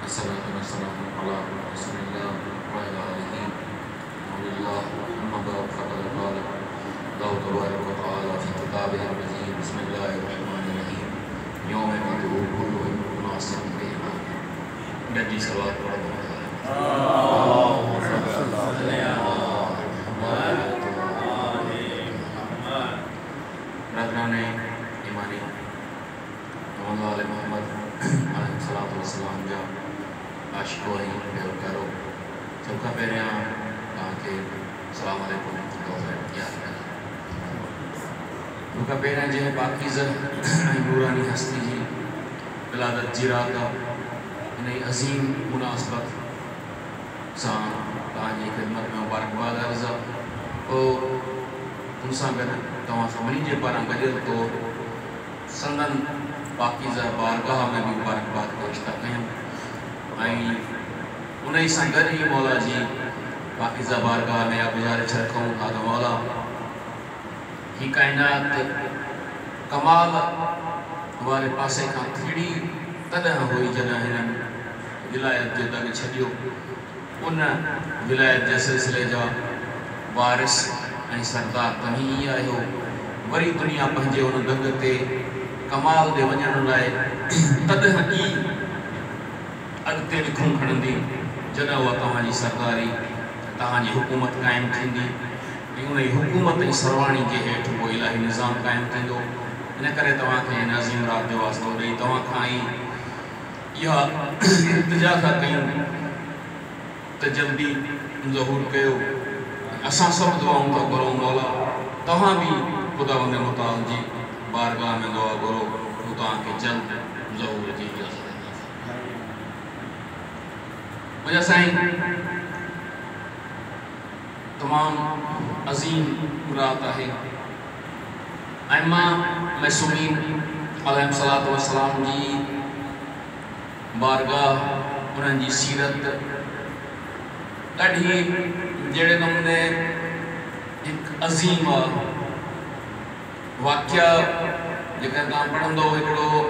अस्सलातु वस्सलामु अला रसूलिल्लाह व अला आलिहि वल्लाह अम्मा बअद फ़क़द क़ाल अल्लाहु तबारक व तआला फ़ी किताबिहिल मजीद बिस्मिल्लाहिर रहमानिर रहीम यौम यदउ कुल्लु उनासिन बिइमामिहिम नबी सल्लल्लाहु अलैहि आशिको करो सब का पहिरियां तव्हांखे सलाम अलैकुम मूंखां पहिरियां जंहिं पाकीज़ ऐं नूरानी हस्ती जी विलादत जी रात इन अज़ीम मुनासिबत सां तव्हांजी ख़िदमत में मुबारकबाद अर्ज़ आहे पोइ उन सां गॾु तव्हां सभिनी जे पारां गॾियल तौर संदन पाकीज़ बारगाह में भी मुबारकबाद पेश था कयूं उन सां गॾु ई मौला जी पाकीज़ा बारगाह में गुज़ारिश रखूं था त मौला ही काइनात कमाल वारे पासे खां खिड़ी तॾहिं हुई जॾहिं हिननि विलायत जो दग छॾियो उन विलायत जे सिलसिले जा वारिस ऐं सरदार तव्हीं ई आहियो वरी दुनिया पंहिंजे उन दग ते कमाल ते वञण लाइ तॾहिं ई अॻिते ॾिखूं खणंदी जॾहिं उहा तव्हांजी सरदारी तव्हांजी हुकूमत क़ाइमु थींदी ऐं उन जी हुकूमत जी सरवाणी जे हेठि उहो इलाही निज़ाम क़ाइमु थींदो इन करे तव्हांखे हिन अज़ीम रात जो वास्तो ॾेई तव्हां खां ई इहा इल्तिजा था कयूं त जल्दी ज़हूर कयो असां सभु दुआऊं था घुरूं मौला तव्हां बि ख़ुदावंद मुताल जी बारगाह में दुआ घुरो हू तव्हांखे जल्द ज़हूर जी इजाज़त मुझे साईं तमाम अज़ीम रात है अइम्मा मसूमीन अलैहिस्सलातु वस्सलाम जी बारगाह उन्हनि जी सीरत ॾाढी जहिड़े नमूने हिकु अज़ीम वाक़िया जेका तव्हां पढ़ंदो हिकिड़ो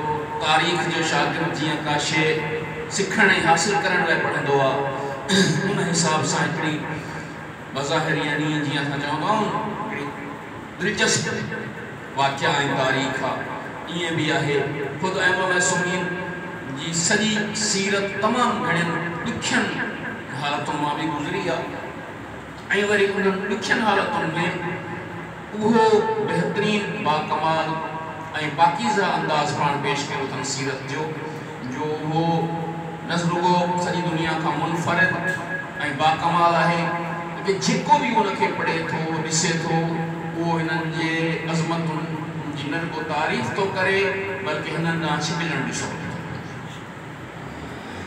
तारीख़ जो शागिर्द जीअं का शइ सिखण ऐं हासिल करण लाइ पढ़ंदो आहे उन हिसाब सां हिकिड़ी बज़ाहिर यानी जीअं असां चवंदा आहियूं दिलचस्प वाक़िया ऐं तारीख़ आहे ईअं बि आहे ख़ुदि अइम्मा मसूमीन जी सॼी सीरत तमामु घणियुनि ॾुखियनि हालतुनि मां बि गुज़री आहे ऐं वरी उन्हनि ॾुखियनि हालतुनि में उहो बहितरीन बाकमाल ऐं पाकीज़ा अंदाज़ पाण पेश कयो अथनि सीरत जो वो न रुगो सॼी दुनिया खां मुनफ़रिद ऐं बाकमाल आहे कि जेको बि उनखे पढ़े थो ॾिसे थो उहो हिननि जे अज़मतुनि जी न रुगो तारीफ़ थो करे बल्कि हिननि ॾांहुं छिकिलण ॾिसो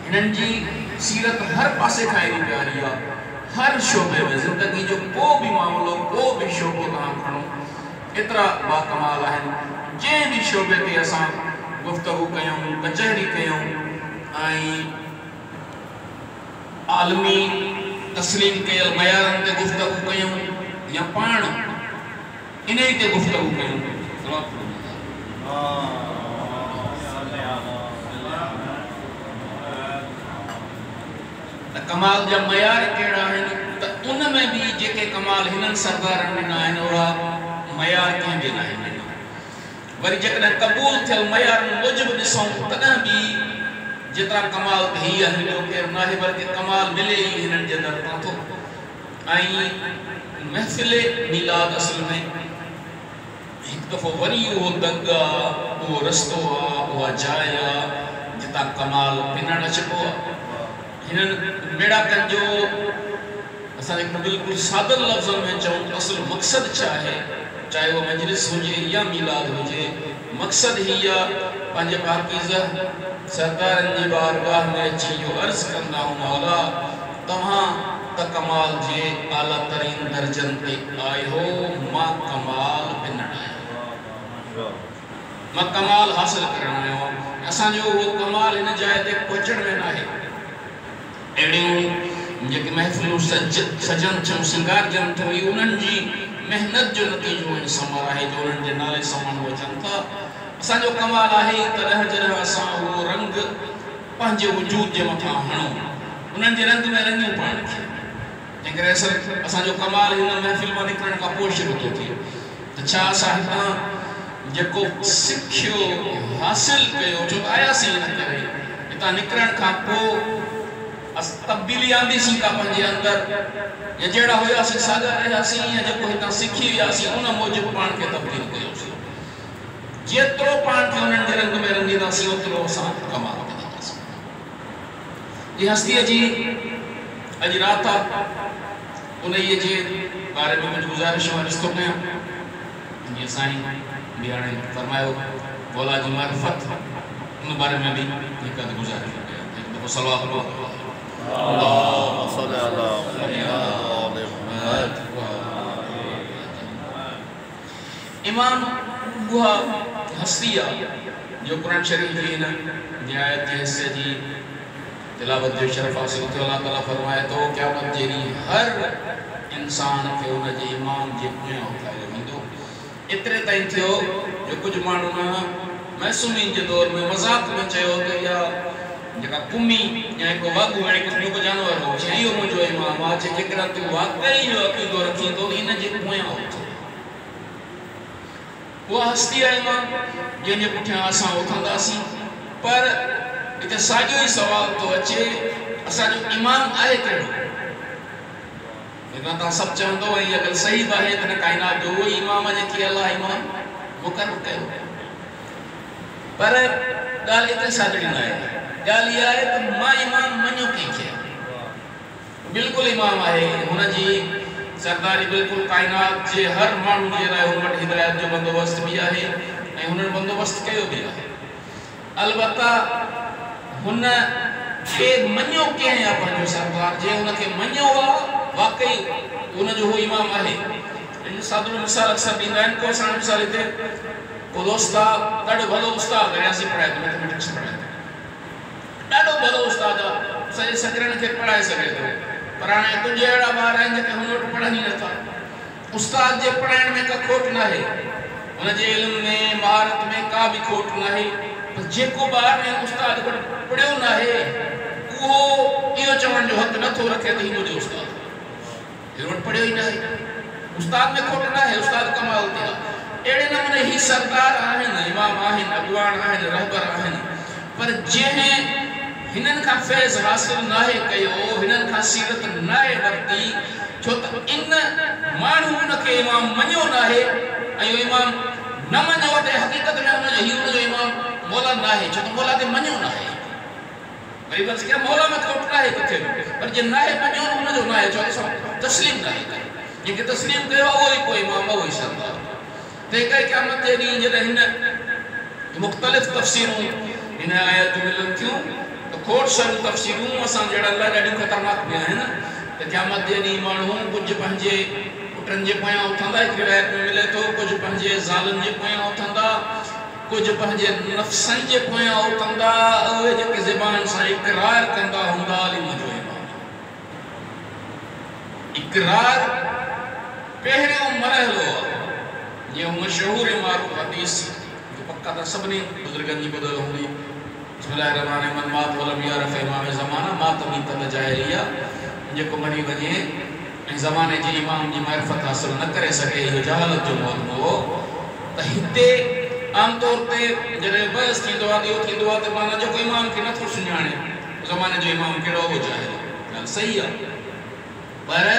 हिननि जी सीरत हर पासे खां एॾी प्यारी आहे हर शोबे में ज़िंदगी जो को बि मामिलो को बि शोबो तव्हां खणो एतिरा बाकमाल आहिनि जंहिं बि शोबे ते असां गुफ्तगू कयूं कचहरी कयूं ऐं आलमी तस्लीम कयल मयारनि ते गुफ्तगू कयूं या पाण इन ते गुफ्तगू कयूं त कमाल जा मयार कहिड़ा आहिनि त उन में बि जेके कमाल हिननि सरदारनि ॾिना आहिनि ओड़ा मयार कंहिं बि न आहिनि वरी जेकॾहिं क़बूल थियल मयार मूजिब ॾिसूं तॾहिं बि जेतिरा कमाल त हीअ आहे ॿियो केरु न आहे बल्कि कमाल मिले ई हिननि जे दर तां थो ऐं महफ़िल मीलाद असल में हिकु दफ़ो वरी उहो दग आहे उहो रस्तो आहे उहा जाइ आहे जितां कमाल पिनणु अचिबो आहे हिननि मेड़ाकनि जो असां बिल्कुलु सादर लफ़्ज़नि में चऊं त असुलु मक़सदु छा आहे चाहे वो मजलिस हुजे या मीलाद हुजे मक़सद ही पंहिंजे पाकीज़ा सरदारनि जी बारगाह में अची इहो अर्ज़ु कंदा आहियूं मौला तव्हां त कमाल जे आला तरीन दर्जनि ते आहियो मां कमाल पिनणु आहियो मां कमाल हासिल करणु आयो आहियां असांजो उहो कमाल हिन जाइ ते पहुचण में न आहे अहिड़ियूं जेके महफ़िलूं सजनि थियूं सिंगारजनि थियूं उन्हनि जी मेहनत जो नतीजो इन समर आहे जो उन्हनि जे नाले सां माण्हू अचनि था असांजो कमाल आहे तॾहिं जॾहिं असां उहो रंग पंहिंजे वजूद जे मथां हणो उन्हनि जे रंग में रंगियूं पाण खे जंहिं करे असांजो कमाल हिन महफ़िल मां निकिरण खां पोइ शुरू थो थिए त छा असां हितां जेको सिखियो हासिल कयो छो त आयासीं हिन करे हितां निकिरण खां पोइ तब्दीली आंदीसीं का पंहिंजे अंदरि या जहिड़ा हुयासीं साॻा रहियासीं या जेको हितां सिखी वियासीं उन मूजिबि पाण खे तब्दील कयोसीं जेतिरो पाण खे उन्हनि जे रंग में रंगींदासीं ओतिरो असां कमाल कंदासीं जी हस्तीअ जी अॼु राति आहे उन जे बारे में मुंहिंजी गुज़ारिश अर्ज़ु थो कयां जीअं साईं बि हाणे फरमायो मौला जी मारिफत उन बारे में बि हिकु अधु गुज़ारिश कयां हिकु दफ़ो सलाह اللهم صل على محمد इमाम उहा हस्ती आहे जो कुरान शरीफ जी हिन निहायत जे हिस्से जी तिलावत जो शरफ़ हासिल थियो अल्लाह ताला फरमाए थो क़यामत जे ॾींहुं हर इंसान खे उन जे इमाम जे पोयां उथारियो वेंदो एतिरे ताईं थियो जो कुझु माण्हू महसूमी जे दौर में मज़ाक़ में चयो त इहा जेका कुमी या हिकु वाघु हाणे हिकु ॿियो जानवर हो चई इहो मुंहिंजो इमाम आहे चई जेकॾहिं तूं वाक़ई जो अक़ीदो रखींदो हिन जे पोयां उथ उहा हस्ती आहे इमाम जंहिंजे पुठियां असां उथंदासीं पर हिते साॻियो ई सुवाल थो अचे असांजो इमाम आहे कहिड़ो हिन तव्हां सभु चवंदो ऐं अगरि सही बि आहे त हिन काइनात जो उहो ई इमाम जेकी अलाह इमाम मुक़ररु कयो पर ॻाल्हि हिते साॻिड़ी न आहे ॻाल्हि इहा आहे त मां इमाम मञियो कंहिंखे बिल्कुलु इमाम आहे हुनजी सरदारी बिल्कुलु काइनात जे हर माण्हू जे लाइ हुन वटि हिदायत जो बंदोबस्त बि आहे ऐं हुननि बंदोबस्त कयो बि आहे अलबत्ता हुन खे मञियो कंहिं आहे पंहिंजो सरदार जे हुनखे मञियो आहे वाक़ई हुनजो उहो इमाम आहे सादुल मिसाल अक्सर ॾींदा आहिनि को असां मिसाल हिते को उस्ताद ॾाढो भलो उस्ताद रियाज़ी पढ़ाए थो मैथमेटिक्स पढ़ाए थो ॾाढो भलो उस्ताद आहे सॼे सगरनि खे पढ़ाए सघे थो पर हाणे तुंहिंजे अहिड़ा ॿार आहिनि जेके हुन वटि पढ़नि ई नथा उस्ताद जे पढ़ाइण में का खोट न आहे हुनजे इल्म में महारत में का बि खोट न आहे पर जेको ॿार ऐं उस्ताद वटि पढ़ियो न आहे उहो इहो चवण जो हक़ नथो रखे त हीउ मुंहिंजो उस्ताद हिन वटि पढ़ियो ई न आहे उस्ताद में खोट न आहे उस्ताद कमाल ते आहे अहिड़े नमूने ही सरदार आहिनि इमाम आहिनि अॻुवान आहिनि रहबर आहिनि पर जंहिं हिननि खां फैज़ हासिल न आहे कयो हिननि खां सीरत न आहे वरिती छो त इन माण्हू हुनखे इमाम मञियो न आहे ऐं इमाम न मञियो त हक़ीक़त में हुनजो इमाम मौला न आहे छो त मौला खे मञियो न आहे वरी बसि क्या मौला में खोट न आहे किथे बि पर जे न आहे मञियो हुनजो न आहे छो त तस्लीम न आहे जंहिंखे तस्लीम कयो आहे उहो ई पोइ इमाम उहो ई सरदार तंहिं करे क़यामत जे ॾींहुं जॾहिं हिन मुख़्तलिफ़ तफ़सीरूं हिन आयत मिलनि थियूं त खोट सां तफ़सीरूं असां जहिड़ा लाइ ॾाढियूं ख़तरनाक बि आहिनि त क़यामत जे ॾींहुं माण्हू कुझु पंहिंजे पुटनि जे पोयां उथंदा हिकु रिवायत में मिले थो कुझु पंहिंजे ज़ालुनि जे पोयां उथंदा कुझु पंहिंजे नफ़्सनि जे पोयां उथंदा उहे जेके ज़बान सां इक़रार कंदा हूंदा अली मुंहिंजो इमाम इक़रार पहिरियों मरहलो आहे जीअं मशहूर मारूफ़ हदीस जो पक्का त सभिनी बुज़ुर्गनि जी ॿुधल हूंदी बिस्मिल्लाहिर्रहमानिर्रहीम मात वलम यारफ़ इमाम ज़माना मात मीतत जाहिलिया जेको मरी वञे ऐं ज़माने जे इमाम जी मारिफ़त हासिल न करे सघे इहो जहालत जो मौक़ो हो त हिते आमतौर ते जॾहिं बहस थींदो आहे इहो थींदो आहे त माना जेको इमाम खे नथो सुञाणे ज़माने जो इमाम कहिड़ो हो जाहिल ॻाल्हि सही आहे पर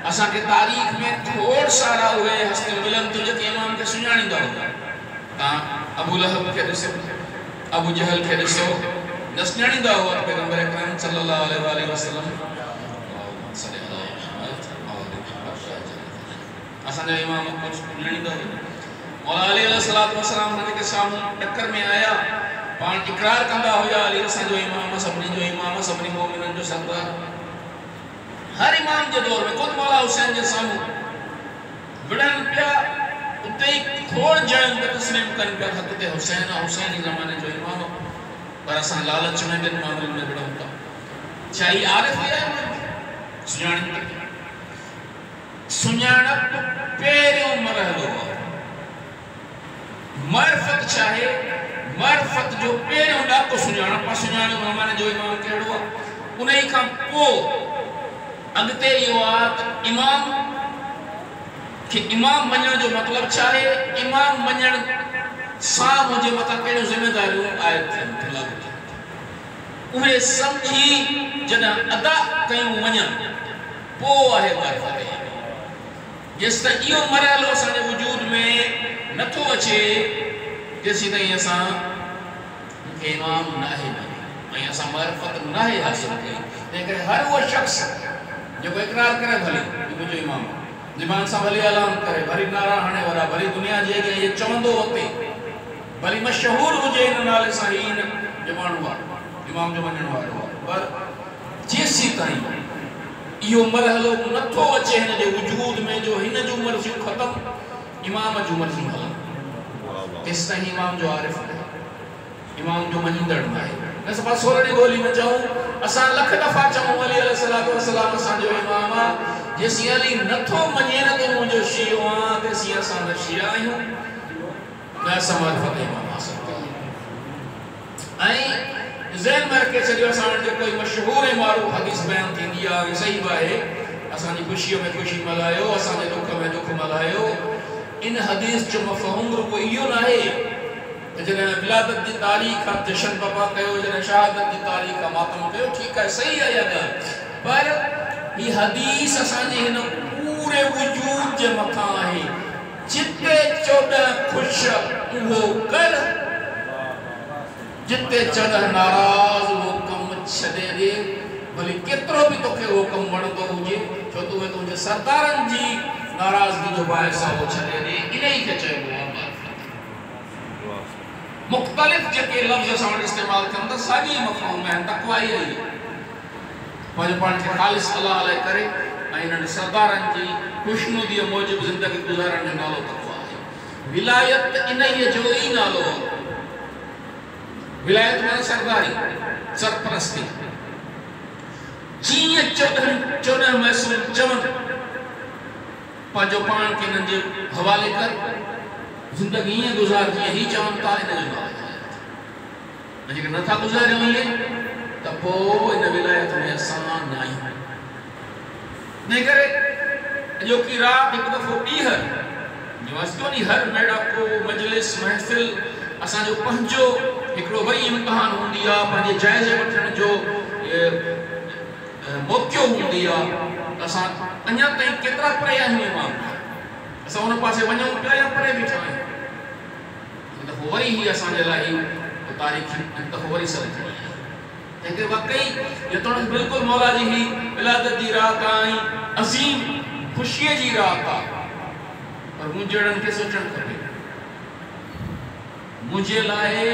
असांखे तारीख़ में खोड़ सारा उहे हस्तियूं मिलनि थियूं जेके इमाम खे सुञाणींदा हुआ तव्हां अबू लहब खे ॾिसो अबू जहल खे ॾिसो न सुञाणींदा हुआ पैगंबर अकरम सल्लल्लाहु अलैहि वसल्लम असांजा इमाम कुझु सुञाणींदा हुआ मौला अली अलैहिस्सलातु वस्सलाम हुननि खे साम्हूं टक्कर में आया पाण इक़रार कंदा हुआ अली असांजो इमाम सभिनी जो इमाम सभिनी मोमिननि जो सरदार हर इमाम के दौर में खुद मौला हुसैन के सामू विड़न पिया उते ही खोड़ जन पे तस्लीम कर पिया हक ते हुसैन हुसैन ही जमाने जो इमाम पर असा लालच में दिन मामले में विड़न था चाही आरिफ है सुञाणप पहिरियों मरहलो मारिफत चाहे मारिफत जो पहिरियों ॾाको सुञाणप सुञाणियो माने जो इमाम कहिड़ो आहे उन ई खां पोइ अॻिते इहो आहे त इमाम खे इमाम मञण जो मतिलबु छा आहे इमाम मञण सां मुंहिंजे मथां कहिड़ियूं ज़िमेदारियूं आयत थियनि उहे सम्झी जॾहिं अदा कयूं वञनि पोइ आहे मारिफत जेसि ताईं इहो मरहलो असांजे वजूद में नथो अचे तेसीं ताईं असां इमाम न आहे ऐं असां मारिफत न आहे हासिल कई तंहिं करे हर उहो शख़्स जेको इक़रार करे भली मुंहिंजो इमाम ज़बान सां भली ऐलान करे भली नारा हणे वारा भली दुनिया जे अॻियां इहे चवंदो हुते भली मशहूर हुजे हिन नाले सां ही न जो माण्हू आहे इमाम जो मञण वारो आहे पर जेसीं ताईं इहो मरहलो नथो अचे हिन जे वजूद में जो हिन जूं मर्ज़ियूं ख़तमु इमाम जूं मर्ज़ियूं हलनि तेसि ताईं इमाम जो आरिफ़ आहे इमाम जो मञींदड़ न आहे न सफ़ा सोरहं ॿोली में चऊं असां लख दफ़ा चऊं अली अलैहिस्सलातु वस्सलाम असांजो इमाम आहे जेसीं अली नथो मञे न त मुंहिंजो शियो आहे तेसीं असां न शिया आहियूं न असां मारिफत इमाम हासिल कई ऐं ज़हन में रखे छॾियो असां वटि जेको मशहूर ऐं मारूफ़ हदीस बयान थींदी आहे सही बि आहे असांजी ख़ुशीअ में ख़ुशी मल्हायो असांजे दुख में दुख मल्हायो इन हदीस जो मफ़हूम रुगो इहो न आहे त जॾहिं विलादत जी तारीख़ आहे जशन बपा कयो जॾहिं शहादत जी तारीख़ आहे मातम कयो ठीकु आहे सही आहे इहा ॻाल्हि पर हीअ हदीस असांजे हिन पूरे वजूद जे मथां आहे जिते चोॾहं ख़ुशि उहो कर जिते चोॾहं नाराज़ उहो कमु छॾे ॾे भली केतिरो बि तोखे उहो कमु वणंदो हुजे छो त उहे तुंहिंजे सरदारनि जी नाराज़गी जो बाहिस आहे उहो छॾे ॾे इन ई खे चइबो आहे मुख़्तलिफ़ जेके लफ़्ज़ असां वटि इस्तेमालु थियनि था साॻी मफ़हूम आहिनि तक़वा ई आहे पंहिंजो पाण खे ख़ालिस अलाह लाइ करे ऐं इन्हनि सरदारनि जी ख़ुशनुदीअ मूजिबि ज़िंदगी गुज़ारण जो नालो तक़वा आहे विलायत इन ई जो ई नालो आहे विलायत माना सरदारी सरपरस्ती जीअं चोॾहं महसूल चवनि पंहिंजो पाण खे हिननि जे हवाले कर ज़िंदगी ईअं गुज़ार जीअं ही चवनि था इन जो नालो आहे जेके नथा गुज़ारियूं इहे त पोइ इन विलायत में असां न आहियूं इन करे अॼोकी राति हिकु दफ़ो ॿीहर जो हर मेड़ाको मजलिस महफ़िल असांजो पंहिंजो हिकिड़ो वरी इम्तिहान हूंदी आहे पंहिंजे जाइज़े वठण जो मौक़ो हूंदी आहे असां अञा ताईं केतिरा परे आहियूं इमाम असां उन पासे वञूं पिया या परे बीठा आहियूं हिकु दफ़ो वरी ही असांजे लाइ तारीख़ हिकु दफ़ो वरी सर थी तंहिंखे वाकई जेतोणीकि बिल्कुलु मौला जी ही विलादत जी रात आहे अज़ीम ख़ुशीअ जी रात आहे पर मुंहिंजड़नि खे सोचणु खपे मुझे लाए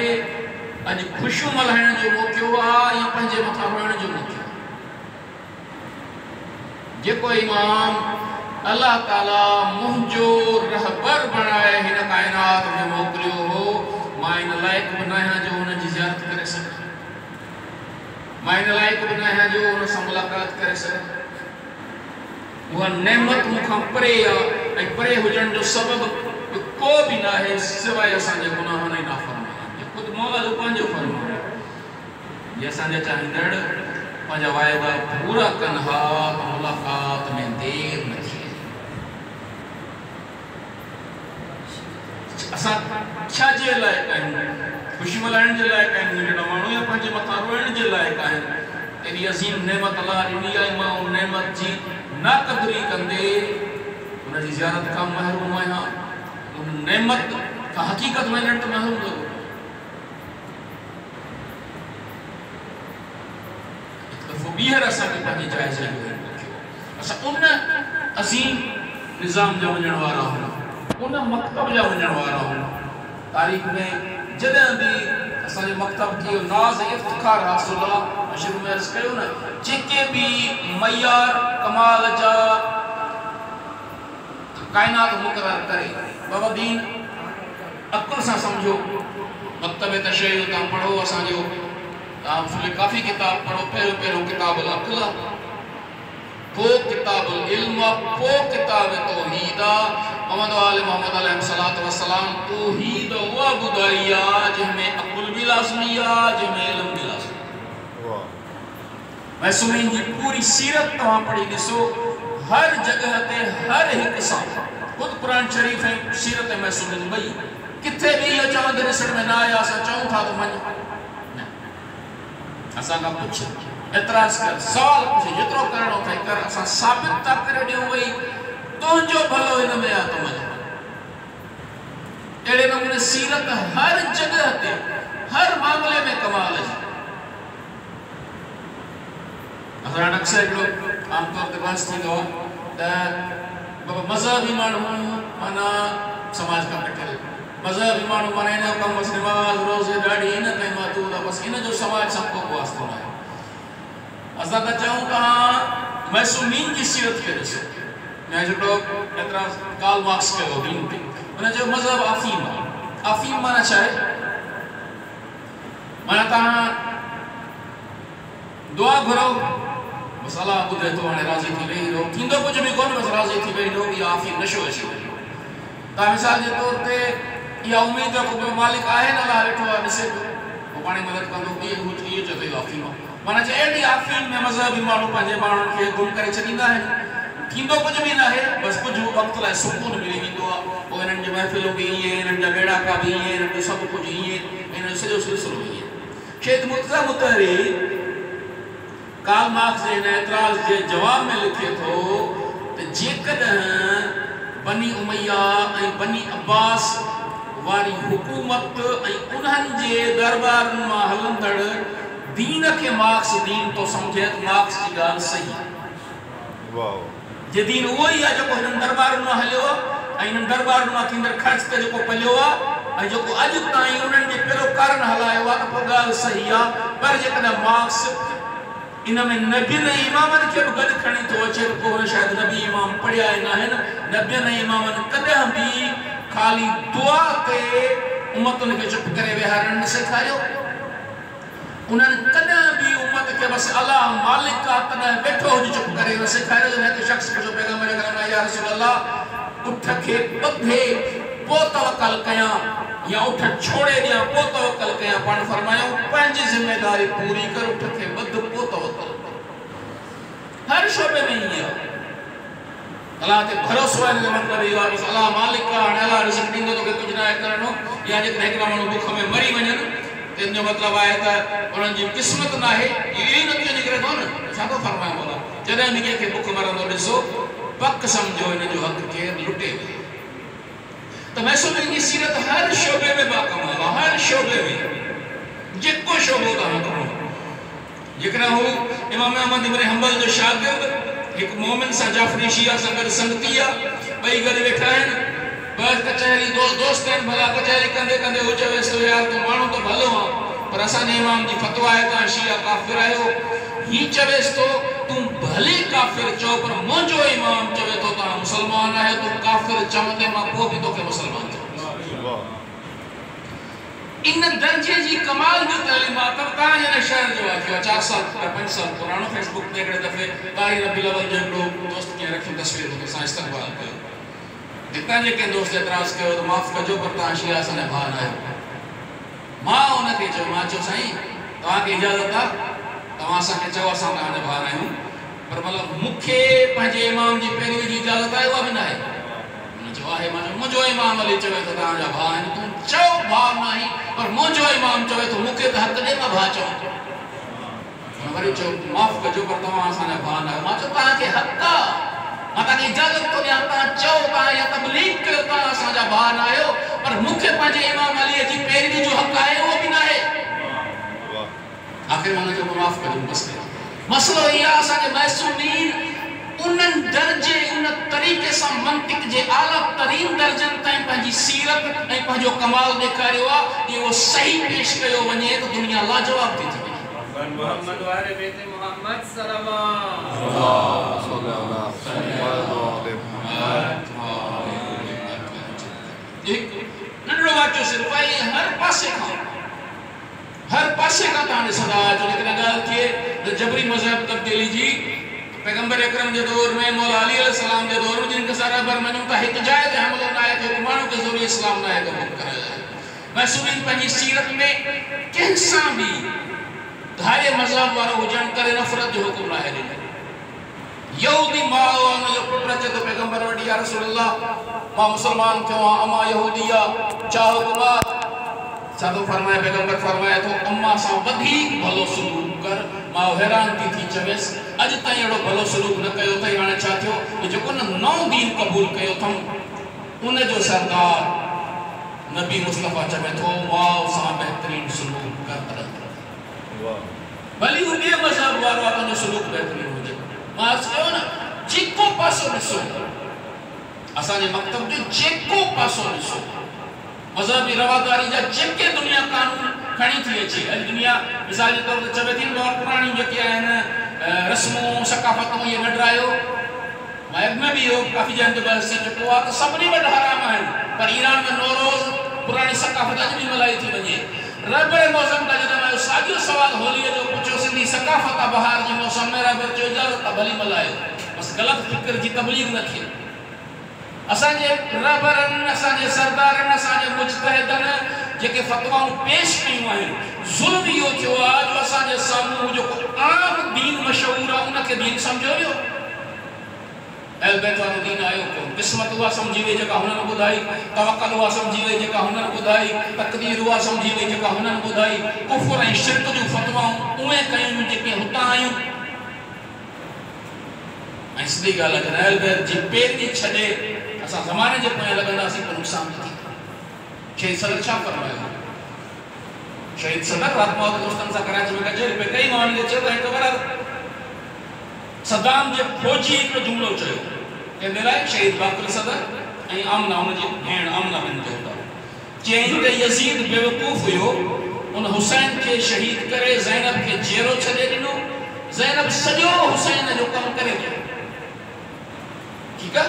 अज खुशियों मल्हाइण जो मौक़ो आहे या पंहिंजे मथां रोइण जो मौक़ो जेको इमाम अल्लाह ताला मुंहिंजो रहबर बणाए हिन काइनात में मोकिलियो हो मां इन लाइक़ बि न आहियां जो हुन जी ज़ियारत करे सघां मां इन लाइक़ बि न आहियां जो हुन सां मुलाक़ात करे सघां उहा नेमत मूंखां परे आहे ऐं परे हुजण जो सबबु को भी ना है सिवाय असांजे गुनाहनि ऐं नाफ़रमानी जो ख़ुदि मौला जो पंहिंजो फरमान आहे जे असांजा चाहींदड़ पंहिंजा वाइदा पूरा कनि हा त मुलाक़ात में देर न थिए असां छा जे लाइक़ आहियूं ख़ुशी मल्हाइण जे लाइक़ आहियूं जहिड़ा माण्हू या पंहिंजे मथां रोइण जे लाइक़ आहिनि एॾी अज़ीम नेमत अलाह ॾिनी आहे मां उन नेमत जी नाक़दरी कंदे उन जी ज़ियारत खां महरूम आहियां उन नेमत का हकीकत में नट महरूम हो तो बीहर असा के पानी जायज़ है असा उन अजीम निजाम जो वणन वारा हो उन मकतब जो वणन वारा हो तारीख में जदे भी असा जो मकतब की नाज इफ्तिखार हासिल शुरू में अर्ज कयो ना जेके भी मयार कमाल जा कायनात मुकर्रर करे बाबा दीन अकुल सा समझो मकतब तशय्युअ ता पढ़ो असा जो काफी किताब पढ़ो पहिरो किताब अल अकुल पो किताबुल इल्म पो किताब तौहीद मोहम्मद वाले मोहम्मद अलैहिस्सलातु वस्सलाम तौहीद व बुदाइया जिसमें अकुल भी लाज़मी आ जिसमें इल्म भी लाज़मी। वाह मासूमीन की पूरी सीरत तव्हां पढ़ी ॾिसो हर जगह ते हर एक सां खुद कुरान शरीफ है सीरत मासूमीन भई किथे भी इहो चवंदे ॾिसण में न आया असां चऊं था तो मञ न असां का पुछ एतराज़ कर सवाल पुछ जेतिरो करणो अथई कर असां साबित था करे ॾियूं भई तुंहिंजो भलो हिन में आहे तो मञ। अहिड़े नमूने सीरत हर जगह ते हर मामले में कमाल है। असां अक्सर हिकिड़ो आमतौर ते बहस थींदो आहे त मज़हबी माण्हू माना समाज का कटियल मज़हबी माण्हू माना हिन जो कमु बसि नमाज़ रोज़े ॾाढी हिन ताईं महदूद आहे बसि हिन जो समाज सां को वास्तो न आहे। असां त चऊं तव्हां मासूमीन जी सीरत खे ॾिसो। मैं हिकिड़ो एतिराज़ कार्ल मार्क्स कयो दीन ते हुन जो मज़हब अफ़ीम आहे। अफ़ीम माना छा आहे माना तव्हां दुआ घुरो बस अल्लाह ॿुधे थो हाणे राज़ी थी वेही रहो थींदो कुझु बि कोन बसि राज़ी थी वेही रहो इहा आफ़ीम नशो अची वञे। तव्हां मिसाल जे तौर ते इहा उमेद रखो को मालिक आहे न अलाह वेठो आहे ॾिसे थो पोइ पाण मदद कंदो इहो चए थो आफ़ीम माना अहिड़ी आफ़ीम में मज़हबी माण्हू पंहिंजे माण्हुनि खे गुम करे छॾींदा आहिनि। थींदो कुझु बि न आहे बसि कुझु वक़्त लाइ सुकून मिली वेंदो आहे पोइ हिननि जी महफ़िलूं बि ईअं हिननि जा बेड़ाका बि ईअं हिननि जो सभु कुझु ईअं हिन जो सॼो सिलसिलो ईअं। शेद मुर्तज़ा मुतहरी कार्ल मार्क्स जे हिन एतराज़ जे जवाब में लिखे थो त जेकॾहिं बनी उमैया ऐं बनी अब्बास वारी हुकूमत ऐं उन्हनि जे दरबारनि मां हलंदड़ दीन के मार्क्स दीन तो समझे तो मार्क्स की गाल सही है। वाह जे दीन वो ही है जो हिन दरबार में हलियो ऐं हिन दरबार में थींदड़ खर्च ते जो पलियो आहे ऐं जो अॼु ताईं उन्हनि जे पेरोकारनि हलायो आहे त पोइ ॻाल्हि सही आहे। पर जेकॾहिं मार्क्स इन में नबियुनि ऐं इमामनि खे बि गॾु खणी थो अचे त पोइ शायदि नबी इमाम पढ़िया ई न आहिनि। नबियुनि ऐं इमामनि कॾहिं बि ख़ाली दुआ ते उम्मतुनि खे चुप करे विहारणु न सेखारियो। उन्हनि कॾहिं बि उम्मत खे बसि अलाह मालिक आहे तॾहिं वेठो हुजे चुप करे न सेखारियो। जॾहिं हिकु शख़्स जो पैगम्बर अकरम या रसूल अल्लाह उठ खे ॿधे पोइ तवक्कल कयां या उठ छोड़े ॾियां पोइ तवक्कल कयां पाण फरमायो पंहिंजी ज़िम्मेदारी पूरी कर उठ खे ॿध पोइ तवक्कल हर शोबे में ईअं आहे। अलाह ते भरोसो आहे हिन जो मतिलबु इहो आहे बसि अलाह मालिक आहे हाणे अलाह रिज़्क़ ॾींदो तोखे कुझु न आहे करिणो या जेकॾहिं हिकिड़ा माण्हू बुख में मरी वञनि त इन जो मतिलबु आहे त उन्हनि जी क़िस्मत न आहे इहो ई नतीजो निकिरे थो न। छा थो फरमायो अलाह जॾहिं बि कंहिंखे बुख मरंदो ॾिसो पक सम्झो हिन जो हक़ केरु लुटे तो मासूमीन की सीरत हर शोबे में बाकमाल है। हर शोबे में जेको शोबो तव्हां करो जेकॾहिं हू इमाम अहमद इब्न हंबल जो शागिर्द एक मोमिन सा जाफरी शिया सां गॾु संगती आहे ॿई गॾु वेठा आहिनि बस कचहरी दोस्त आहिनि भला कचहरी कंदे कंदे हू चवेसि थो यार तूं माण्हू तो भलो आहे पर असांजे इमाम जी फतवा आहे तव्हां शिया काफ़िर आहियो। ही चवेसि थो तूं भले काफ़िर चओ पर मुंहिंजो इमाम चवे थो तव्हां मुसलमान आहियो तूं काफ़िर चवंदे मां पोइ बि तोखे मुसलमान चवंदुसि। इन दर्जे जी कमाल जो तइलीमात तव्हां जे शहर जो आहे 4 साल 5 साल पुराणो फेसबुक ते हिकिड़े दफ़े तारीख़ रबीउल अव्वल जो हिकिड़ो दोस्त कीअं रखियो तस्वीर तो असां इस्तक़बाल कयो हितां जे कंहिं दोस्त एतिराज़ कयो त माफ़ कजो पर तव्हां शिया असांजा भाउ न आहियो। मां उनखे चयो मां चयो साईं तव्हांखे इजाज़त आहे तव्हां असांखे चओ असां तव्हांजा भाउ आहियूं पर मतिलबु मूंखे पंहिंजे इमाम जी पैरवी जी इजाज़त आहे उहा बि न आहे। हुन चयो आहे मां चयो मुंहिंजो इमाम अली चवे थो तव्हांजा भाउ आहिनि तूं चओ भाउ न आहीं पर मुंहिंजो इमाम चवे थो मूंखे त हक़ ॾे मां भाउ चवां। हुन वरी चयो माफ़ कजो पर तव्हां असांजा भाउ न आहियो। मां चयो तव्हांखे हक़ आहे मां तव्हांखे इजाज़त थो ॾियां तव्हां चओ तव्हां या तबलीग कयो तव्हां असांजा भाउ न आहियो पर मूंखे पंहिंजे इमाम अलीअ जी पैरवी जो हक़ आहे उहो बि न आहे। आखिर में जो माफ़ करो मसलो इहा असांजे मासूमीन उन दर्जे उन तरीक़े सां मंतिक जे आला तरीन दर्जन ताईं पंहिंजी सीरत ऐं पंहिंजो कमाल ॾेखारियो आहे कि उहो सही पेश कयो वञे त दुनिया लाजवाब थी वञे। मोहम्मद वाले बेटे मोहम्मद सल्लल्लाहु एक नंढड़ो वाक्यो सिर्फ़ आहे हर पासे खां तव्हां ॾिसंदा जो लेकिन ॻाल्हि थिए त जबरी मज़हब तब्दीली जी पैगंबर अकरम के दौर में मौला अली अलैहि सलाम के दौर में जिनके सारा बरमनु का हित जाए थे हमलो ना आए थे कुमारों के जरिए इस्लाम ना आएगा बुक कराया मैसूरीन पंजी सीरत में कैसा भी धारे मजहब वाला हुजन करे नफरत जो हुक्म ना है यहूदी माओ ने जो पुत्र चे तो पैगंबर वडी या रसूलुल्लाह मां मुसलमान क्यों अमा यहूदिया चाहो कुमार साधु फरमाया पैगंबर फरमाया तो अम्मा सा वधी भलो सलूक कर मां हैरान थी चवेस अज ताई एड़ो भलो सलूक न कयो तई हाने छा थियो जो कोन नौ दीन कबूल कयो थम उन जो सरदार नबी मुस्तफा चवे थो वाह सा बेहतरीन सलूक कर वाह भली उबे मजहब वारो अपन सलूक बेहतरीन हो जे मास कयो ना जेको पासो ॾिसो असा जे मकतब जो जेको पासो ॾिसो मजहबी रवादारी जा जेके दुनिया कानून खणी थी अचे अॼु दुनिया मिसाल जे तौर ते चवे थी पुराणी जेके आहिनि रस्मूं सकाफ़तूं ये नडरायो माइब में भी हो काफ़ी जन जो बहस थी चुको आहे त सभिनी वटि हराम आहिनि पर ईरान में नौरोज़ पुराणी सकाफ़त अॼु बि मल्हाई थी वञे रब मौसम का जॾहिं मां साॻियो सवाल होलीअ जो पुछियो सिंधी सकाफ़त आहे बहार जे मौसम में रब चयो इजाज़त आहे भली मल्हायो बसि ग़लति फ़िक्र जी तबलीग न थिए असांजे रहबरनि असांजे सरदारनि असांजे मुजतहिदनि जेके फतवाऊं पेश कयूं आहिनि ज़ुल्म इहो थियो आहे जो असांजे साम्हूं जेको आम दीन मशहूरु आहे उनखे दीन सम्झो वियो अहल बैत वारो दीन आयो कोन क़िस्मत उहा सम्झी वई जेका हुननि ॿुधाई तवक्कल उहा सम्झी वई जेका हुननि ॿुधाई तक़दीर उहा सम्झी वई जेका हुननि ॿुधाई कुफ़्र ऐं शिरक जूं फतवाऊं उहे कयूं जेके हुतां आयूं ऐं सिधी ॻाल्हि आहे अहल बैत जी पेरवी छॾे असा ज़माने जे पोयां लॻंदासीं पर नुक़सान थी शहीद सदर छा फरमायो शहीद सदर रात मौत दोस्तनि सां कराची में गॾिजी पे कई माण्हुनि खे चयो त हिकु बार सदाम जे फौजी हिकिड़ो जुमिलो चयो कंहिंजे लाइ शहीद बाक़ुल सदर ऐं आमना हुनजी भेण आमना बिन जो चयईं त यज़ीद बेवकूफ़ हुयो उन हुसैन खे शहीद करे ज़ैनब खे जेरो छॾे ॾिनो ज़ैनब सॼो हुसैन जो कमु करे ॾिनो ठीक है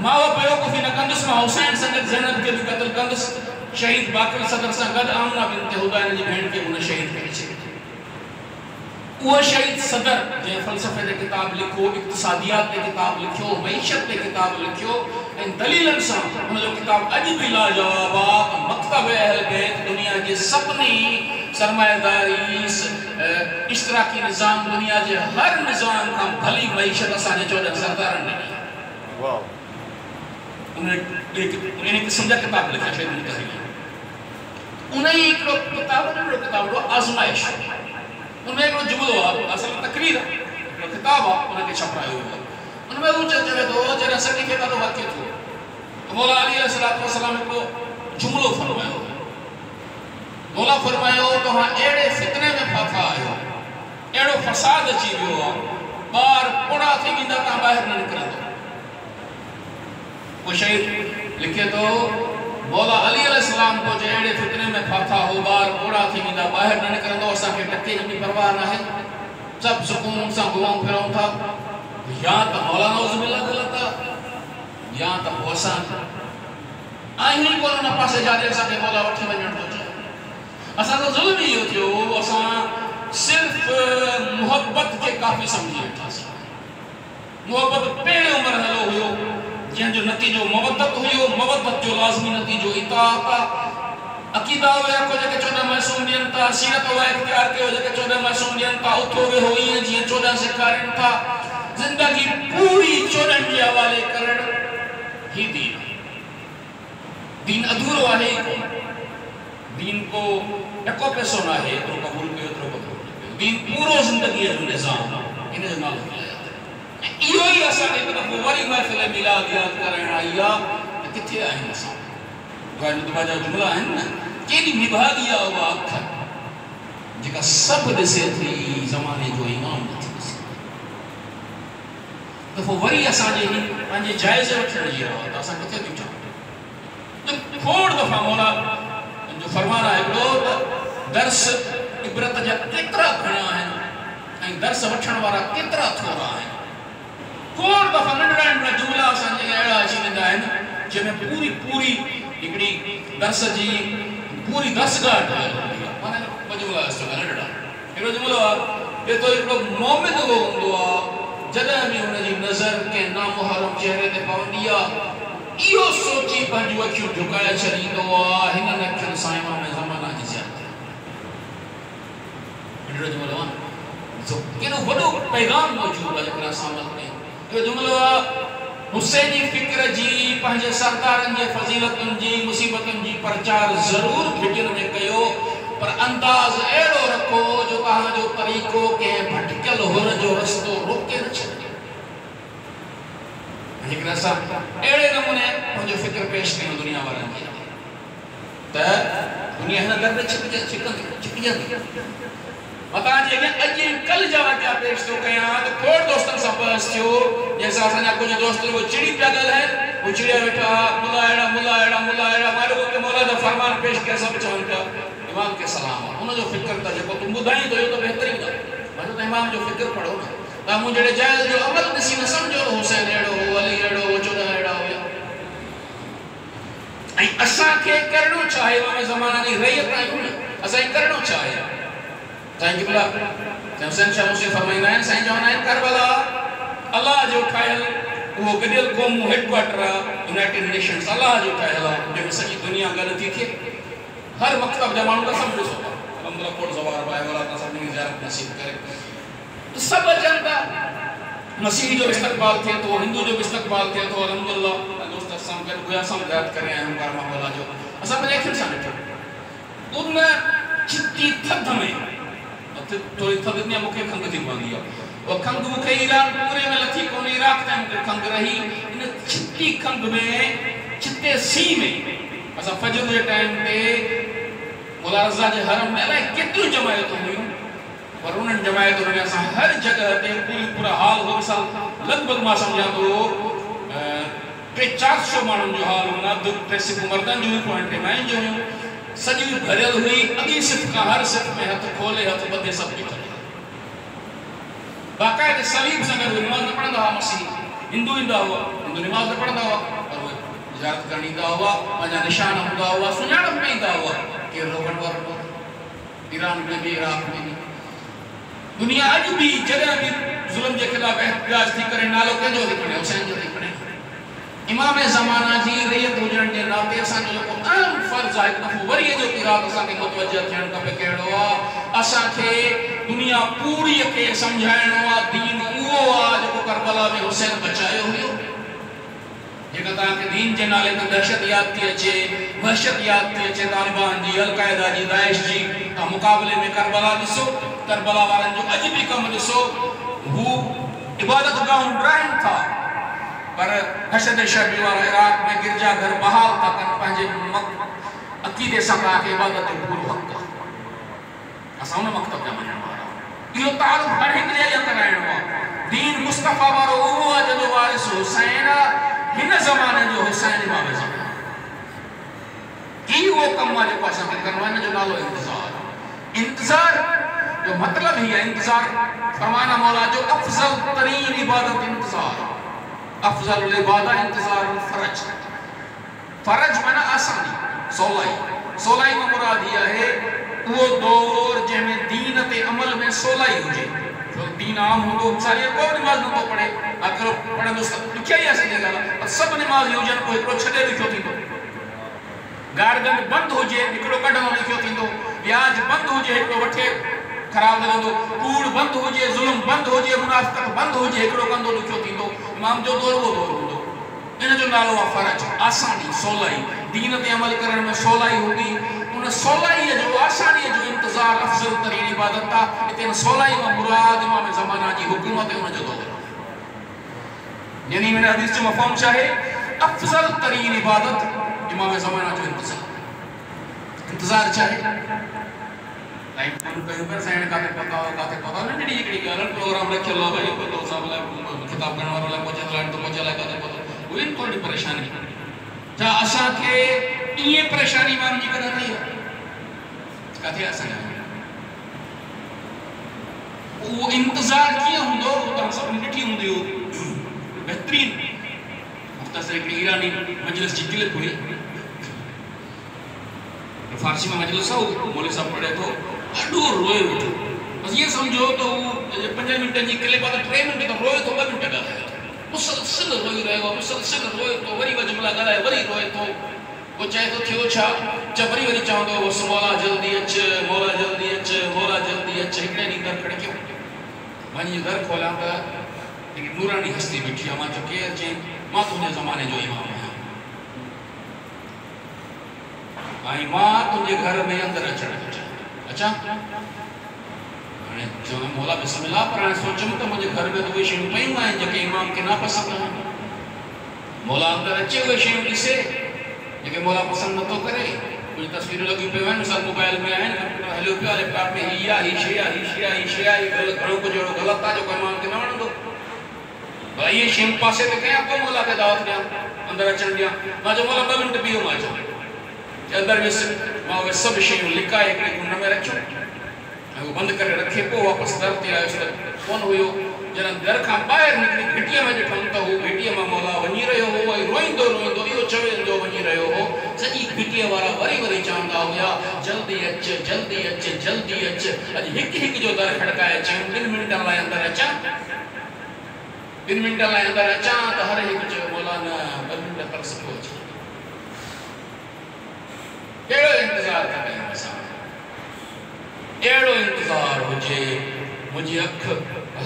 मां बेवकूफ़ी न कंदुसि मां हुसैन संगत ज़ैनब खे बि क़त्ल कंदुसि शहीद बाक़ुल सदर सां गॾु आमना बिन हुदैन जी भेण खे हुन शहीद करे छॾियो वो शहीद सदर जे फ़लसफ़े ते किताब लिखो इक़्तिसादियात ते किताब लिखो मईशत ते किताब लिखो ऐं दलीलन सां हुन जो किताब अॼु बि लाजवाब आहे मकतब अहल बैत दुनिया जे सभिनी सरमायादारी इश्तराकी निज़ाम दुनिया जे हर निज़ाम खां भली मईशत असांजे 14 सरदारनि ॾिनी वाह उन क़िस्म जा किताब लिखिया शहीद मुतहरी उन ई हिकिड़ो किताब आज़माइश उनमें एक जुमलो आहे असल तकरीर है किताब आहे उनके छपायो है उनमें वो चवे तो जरा सर्टिफिकेट तो वाक्य थो तो मौला अली अलैहि सलाम को जुमलो फरमायो मौला फरमायो तो हां एड़े फितने में फाथा आयो एड़ो फसाद अची वियो आहे बार पोड़ा थी विंदा ता बाहर न निकरंदो वो शहीद लिखे तो मौला अली अलैहि सलाम को जे एड़े फितने में फाथा हो बार पोड़ा थी विंदा बाहर न निकरंदो असा के टके जी परवाह न है सब सुकून से घुमूं फिरूं था या तो मौला नौजुबिल्ला गलत है या तो असा आई को न पासे जाने असा के मौला वठी वणन तो असा तो जुल्म ही थियो असा सिर्फ मोहब्बत के काफी समझी वेठासी मोहब्बत पेड़ उम्र हलो हुयो जो नतीजो मवद्दत हुयो मवद्दत जो लाज़मी नतीजो इताअत अकीदा हुया को जेके 14 मासूम ॾियनि था सीरत हुआ इख्तियार कयो जेके 14 मासूम ॾियनि था उथो वेहो ईअं जीअं 14 सेखारनि था ज़िंदगी पूरी 14 जे हवाले करण ही दीन अधूरो आहे दीन को एको पैसो न आहे एतिरो क़बूल कयो एतिरो क़बूल कयो दीन पूरो ज़िंदगी जो निज़ाम इन जो नालो इहो ही असां हिकु दफ़ो वरी महफ़िल मिलाद यादि करण आई आहे त किथे आहिनि असां गाइड मुतबा जा जुमला आहिनि न केॾी निभागी आहे उहा अखि जेका सभु ॾिसे थी ज़माने जो इमाम नथी ॾिसे दफ़ो वरी असांजे पंहिंजे जाइज़े वठण जी राह त असां किथे बीठा खोड़ दफ़ा मौला जो फरमान आहे हिकिड़ो त दर्स इबरत जा केतिरा घणा आहिनि ऐं दर्स वठण वारा केतिरा थोरा आहिनि खोड़ दफ़ा नंढड़ा नंढड़ा जुमला असांजे अहिड़ा अची वेंदा आहिनि जंहिंमें पूरी पूरी हिकिड़ी दर्स जी पूरी दर्सगाह ठहियल हूंदी आहे माना ॿ जुमला नंढड़ा हिकिड़ो जुमलो आहे जेको हिकिड़ो मोमिन उहो हूंदो आहे जॾहिं बि हुनजी नज़र कंहिं नामुहरम चेहरे ते पवंदी आहे इहो सोची पंहिंजूं अखियूं झुकाए छॾींदो आहे हिननि अखियुनि सां इमाम ज़माना जी ज़ियारत अहिड़ो जुमिलो आहे ॾिसो केॾो वॾो पैगाम मौजूदु आहे जेकॾहिं असां अमल कयूं इहो जुमिलो आहे हुसैनी फ़िक्र जी पंहिंजे सरदारनि जे फज़ीलतुनि जी मुसीबतुनि जी प्रचार ज़रूरु फिकिर में कयो पर अंदाज़ अहिड़ो रखो जो तव्हांजो तरीक़ो कंहिं भटकियल हुर जो रस्तो रोके न छॾे जेकॾहिं असां अहिड़े नमूने पंहिंजो फ़िक्र पेश कयूं दुनिया वारनि खे त दुनिया हिन दर ते छिकजंदी मां तव्हांजे अॻियां अॼु कल जा वाक़िया पेश थो कयां त खोड़ दोस्तनि सां बहस थियो जंहिंसां असांजा कुझु दोस्त वो चिड़ी पिया ॻाल्हाइनि वो चिड़िया वेठा मुला अहिड़ा मां रुगो के मौला जा फरमान पेश कया सभु चवनि पिया इमाम के सलाम आहे हुनजो फ़िक्र त जेको तूं ॿुधाईं थो इहो त बहितरीनु आहे मां चयो त इमाम जो फ़िक्र पढ़ो न तव्हां मूं जहिड़े जाइज़ जो अमल ॾिसी न सम्झो हुसैन अहिड़ो हो अली अहिड़ो हो 14 अहिड़ा हुया ऐं असांखे करिणो छा आहे इमाम ज़माना जी रहियत आहियूं न असांखे करिणो छा आहे साईं क़िबला हुसैन शाह मुसी फरमाईंदा आहिनि साईं चवंदा आहिनि करबला अल्लाह जो ठाहियल उहो गॾियल क़ौमूं हेडक्वार्टर आहे यूनाइटेड नेशंस अल्लाह जो ठाहियल आहे जंहिंमें सॼी दुनिया गॾु थी थिए हर मकतब जा माण्हू सभु ॾिसो था अलहमदुलिल्लाह कोट ज़वार पाए वारा त सभिनी खे ज़ियारत नसीब करे सभु अचनि था मसीह जो इस्तक़बाल थिए थो हिंदू जो इस्तक़बाल थिए थो अलहमदुलिल्लाह दोस्त असां गॾु हुया असां ज़ियारत करे आया आहियूं कारमा मौला जो असां पंहिंजे अखियुनि सां ॾिठो उन चिटी थधि में थोड़ी थधि में मूंखे खंघि थी पवंदी आहे उहा खंघि मूंखे ईरान पूरे में लथी कोन इराक ताईं मूंखे खंघि रही इन छिटी खंघि में छिते सी में असां फजर जे टाइम ते मौला रज़ा जे हरम में अलाए केतिरियूं जमायतूं हुयूं पर उन्हनि जमायतुनि में असां हर जॻह ते पूरा हाल हो मिसाल लॻभॻि मां सम्झां थो 300-400 माण्हुनि जो हाल हुन अधु सिर्फ़ु मर्दनि जूं हुयूं 2 मायुनि जूं हुयूं सॼी भरियल हुई अॻी सिफ़ खां हर सिफ़ में हथ खोले हथ ॿधे सभु ॾिठल बाक़ाइदे सलीब सां गॾु निमाज़ न पढ़ंदा हुआ मसीह हिंदू ईंदा हुआ हिंदू निमाज़ न पढ़ंदा हुआ पर उहे ज़ियारत करणु ईंदा हुआ पंहिंजा निशान हूंदा हुआ सुञाणप में ईंदा हुआ केरु रोकण वारो ईरान में बि इराक में बि दुनिया अॼु बि जॾहिं बि ज़ुल्म जे ख़िलाफ़ एहतिजाज थी करे नालो कंहिंजो थी खणे हुसैन जो थी खणे इमाम ज़माना जी रहियत हुजण जे नाते असांजो जेको अहम फ़र्ज़ आहे हिकु दफ़ो वरी जो इरादो असांखे मुतवजह थियणु खपे कहिड़ो आहे असांखे दुनिया पूरीअ खे सम्झाइणो आहे दीन उहो आहे जेको करबला में हुसैन बचायो हुयो जेका तव्हांखे दीन जे नाले ते दहशत यादि थी अचे वहशत यादि थी अचे तालिबान जी अलक़ाइदा जी दाइश जी तव्हां मुक़ाबले में करबला ॾिसो करबला वारनि जो अॼु बि कमु ॾिसो हू इबादत गाहूं ड्राइनि था पर हशद शबी वारा इराक में गिरजा घर बहाल था कनि पंहिंजे अक़ीदे सां तव्हांखे इबादत जो पूरो हक़ आहे असां हुन मकतब जा मञण वारा इहो तालुक़ हर हिकु जॻह ते कराइणो आहे दीन मुस्तफ़ा वारो उहो आहे जंहिंजो वारिस हुसैन आहे हिन ज़माने जो हुसैन इमाम ज़माना ही उहो कमु आहे जेको असांखे करिणो आहे हिन जो नालो इंतज़ार जो मतिलबु ही आहे इंतज़ार फरमाना मौला जो अफ़ज़ल तरीन इबादत इंतज़ार अफजल इबादत इंतजार फरज फरज माना आसानी सोलाई में मुराद ये है वो दौर जंहिंमें दीन ते अमल में सोलाई हुजे जो दीन आम हो सारी को नमाज न तो पढ़े अगर पढ़े तो क्या ही ऐसे नहीं पर सब नमाज हुजन को एकड़ो छडे लिखियो थींदो गार्डन बंद हुजे एकड़ो कढणो लिखियो थींदो ब्याज बंद हुजे एकड़ो वठे खराब लगंदो कूड़ बंद हुजे जुल्म बंद हुजे मुनाफिकत बंद हुजे एकड़ो कंदो लिखियो थींदो इमाम जो दौर वो दौर हूंदो इन जो नालो आहे फरज आसानी सोलाई दीन ते अमल करण में सोलाई हूंदी उन सोलाई जो आसानी जो इंतजार अफजल तरीन इबादत आहे इते सोलाई में मुराद इमाम ज़माना जी हुकूमत उन जो दौर यानी मैंने हदीस जो मफ़हूम चाहे अफजल तरीन इबादत इमाम ज़माना जो इंतजार चाहे लाइक कहीं पर साइड काते पता नंढड़ी हिकड़ी ॻाल्हि प्रोग्राम रखियल हो भाई पतो साहब लाइ किताब करण वारो लाइ पहुचे लाइ काते पतो उहे थोड़ी परेशानी छा असांखे इहे परेशानी माण्हुनि जी कॾहिं न आई काथे असांखे वो इंतजार कीअं हूंदो तव्हां सभिनी ॾिठी हूंदी हो बहितरीन मुख़्तसर हिकिड़ी ईरानी मजलिस जी क्लिप हुई फारसी में मजलिस हो मौलवी साहब पढ़े थो ॾाढो रोए वेठो बस ये समझो तो 5 मिनट जी क्लिप आहे 3 मिनट तो रोए तो 2 मिनट ॻाल्हाए मुसलसिल रोई रहियो आहे मुसलसिल रोए तो वरी ॿ जुमला ॻाल्हाए वरी रोए तो वो चाहे तो थियो छा वरी वरी चवंदो बस मौला जल्दी अच मौला जल्दी अच मौला जल्दी अच हिकिड़े ॾींहुं दर खड़कियो वञी दर खोलियां त हिकु नूरानी हस्ती बीठी आहे मां चयो केरु चई मां तुंहिंजे ज़माने जो इमाम आहियां ऐं मां तुंहिंजे घर में अंदरि अचणु थो चाहियां अचां हाणे चयो मौला बिस्मिल्लाह पर हाणे सोचियमि त मुंहिंजे घर में त उहे शयूं पयूं आहिनि जेके इमाम खे नापसंदि आहिनि मौला अंदरि अचे उहे शयूं ॾिसे जेके मौला पसंदि नथो करे कुझु तस्वीरूं लॻियूं पियूं आहिनि सभु मोबाइल में आहिनि कंप्यूटर हलियो पियो आहे लैपटॉप में हीअ आहे हीअ शइ आहे हीअ शइ आहे हीअ शइ आहे घणो कुझु अहिड़ो ग़लति आहे जेको इमाम खे न वणंदो भला इहे शयूं पासे ते कयां पोइ मौला खे दावत ॾियां अंदरि अचणु ॾियां मां चयो मौला 2 मिंट बीहो मां चयो अंदरि वियुसि मां उहे सभु शयूं लिकाए हिकिड़े कुंड में रखियूं ऐं उहो बंदि करे रखे पोइ वापसि दर ते आयुसि त कोन हुयो जॾहिं दर खां ॿाहिरि निकिरी घिटीअ में ॾिठमि त हू घिटीअ मां मौला वञी रहियो हो ऐं रोईंदो रोईंदो इहो चवंदो वञी रहियो हो सॼी घिटीअ वारा वरी वरी चवंदा हुया जल्दी अच जल्दी अच जल्दी अच अॼु हिकु हिकु जो दर खड़काए चयूं 2 मिंटनि लाइ अंदरि अचां 2 मिंटनि लाइ अंदरि अचां त हर हिकु चयो मौला न 2 मिंट पर सुठो अचे कहिड़ो इंतज़ारु था कयूं असां अहिड़ो इंतज़ारु हुजे मुंहिंजी अखि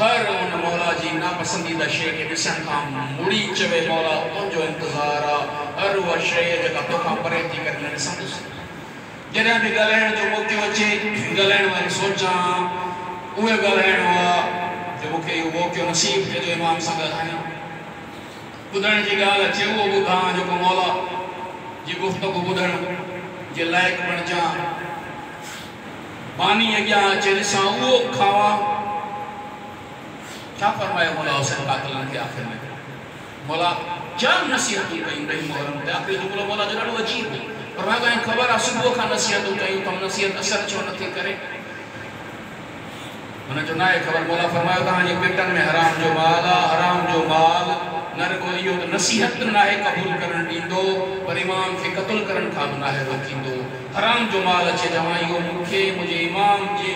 हर उन मौला जी नापसंदीदा शइ खे ॾिसण खां मुड़ी चवे मौला तुंहिंजो इंतज़ारु आहे हर उहा शइ जेका तोखां परे थी करे न ॾिसंदुसि जॾहिं बि ॻाल्हाइण जो मौक़ो अचे ॻाल्हाइण वारी सोचां उहे ॻाल्हाइणो आहे जो मूंखे इहो मौक़ो नसीब थिए जो इमाम सां ॻाल्हायां ॿुधण जी ॻाल्हि अचे उहो ॿुधां जेको मौला जी गुफ़्तगू ॿुधण जे लाइक़ु बणिजां पानी अॻियां अचे ॾिसां उहो खावां छा फरमायो मौला हुसैन कातिलनि खे आख़िर में मौला जाम नसीहतूं कयूं ॾही मोहरम ते आख़िरी जुमिलो मौला जो ॾाढो अजीब हो पर मां तव्हांखे ख़बर आहे सुबुह खां नसीहतूं कयूं त नसीहत असर छो नथी करे हुनजो न आहे ख़बर मौला फरमायो तव्हांजे पेटनि में हराम जो माल आहे हराम जो माल न रुगो इहो त नसीहत न आहे क़बूल करणु ॾींदो पर इमाम खे क़तल करण खां बि न आहे रोकींदो हराम जो माल अचे चवां इहो मूंखे मुंहिंजे इमाम जे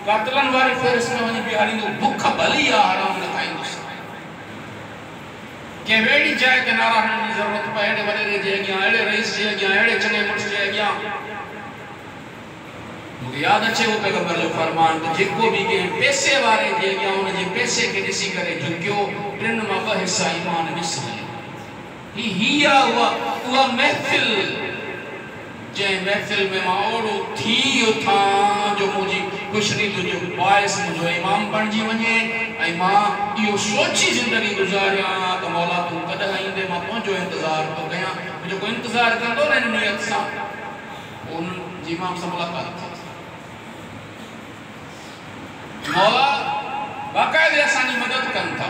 कातिलनि वारी फ़हरिस्त में वञी बीहारींदो बुख भली आहे हराम न खाईंदुसि कंहिं अहिड़ी जाइ ते नारा हणण जी ज़रूरत पए अहिड़े वॾेरे जे अॻियां अहिड़े रईस जे अॻियां अहिड़े चङे मुड़ुस जे अॻियां मूंखे यादि अचे उहो पैगंबर जो फरमान त जेको बि कंहिं पैसे वारे जे अॻियां हुनजे पैसे खे ॾिसी करे झुकियो 3 मां 2 हिसा ईमान मिस हीअ उहा महफ़िल जंहिं महफ़िल में मां ओड़ो थी उथां जो मुंहिंजी ख़ुशनीद जो बाइस मुंहिंजो इमाम बणिजी वञे ऐं मां इहो सोची ज़िंदगी गुज़ारियां त मौला तूं कॾहिं ईंदे मां तुंहिंजो इंतज़ारु थो कयां जेको इंतज़ारु कंदो न नियत सां उन्हनि जी इमाम सां मुलाक़ात थी मौला बाक़ाइदे असांजी मदद कनि था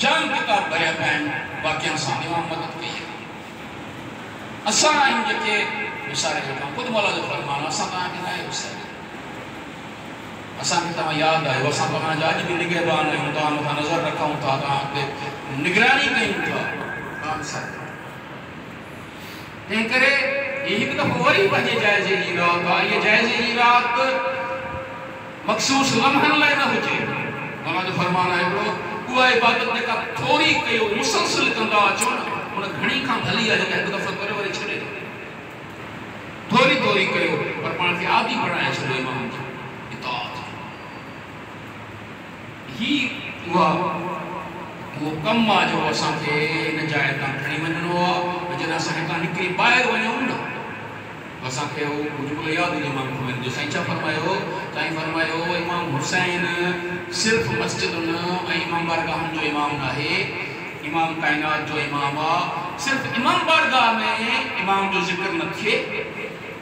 जाम किताब भरिया पिया आहिनि बाक़ियुनि सां इमाम मदद कई असां आहियूं जेके विसारे वेठा ख़ुदि मौला जो फरमान असां तव्हांखे न आहे विसारे असांखे तव्हां यादि आयो असां तव्हांजा अॼु बि निगहबान आहियूं तव्हां मथां नज़र रखूं था तव्हां ते निगरानी कयूं था तंहिं करे हीअ हिकु दफ़ो वरी पंहिंजे जाइज़े जी रात आहे इहा जाइज़े जी रात मख़सूस लम्हनि लाइ न हुजे मौला जो फरमान आहे हिकिड़ो उहा इबादत जेका थोरी कयो मुसलसिल कंदा अचो न उन घणी खां भली आहे जेका हिकु दफ़ो करे वरी छॾे थोरी थोरी कयो पर पाण खे आदी बणाए छॾियो इमाम जी इताअत ही उहो कमु आहे जो असांखे हिन जाइ तां खणी वञिणो आहे जॾहिं असां हितां निकिरी ॿाहिरि वञूं न असांखे उहो जुमिलो यादि हुजे इमाम ख़ुमैनी जो साईं छा फरमायो साईं फरमायो इमाम हुसैन सिर्फ़ु मस्जिदुनि ऐं इमाम बारगाहनि जो इमाम न आहे इमाम काइनात जो इमाम आहे सिर्फ़ु इमाम बारगाह में इमाम जो ज़िक्र न थिए